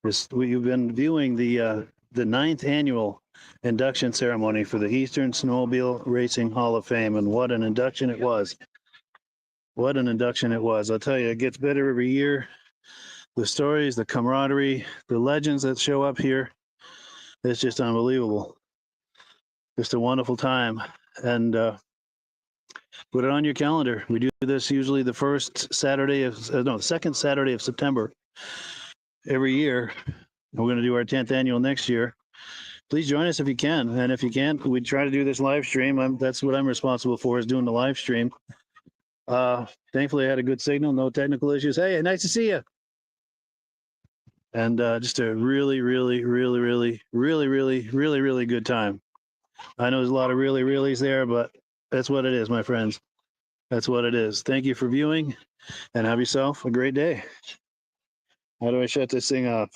you've been viewing the 9th annual induction ceremony for the Eastern Snowmobile Racing Hall of Fame, and what an induction it was. What an induction it was. I'll tell you, it gets better every year. The stories, the camaraderie, the legends that show up here, it's just unbelievable. Just a wonderful time. And put it on your calendar. We do this usually the second Saturday of September every year. We're going to do our 10th annual next year. Please join us if you can. And if you can't, we try to do this live stream. That's what I'm responsible for, is doing the live stream. Thankfully, I had a good signal, no technical issues. Hey, nice to see you. And just a really, really, really, really, really, really, really, really good time. I know there's a lot of really, reallys there, but that's what it is, my friends. That's what it is. Thank you for viewing, and have yourself a great day. How do I shut this thing off?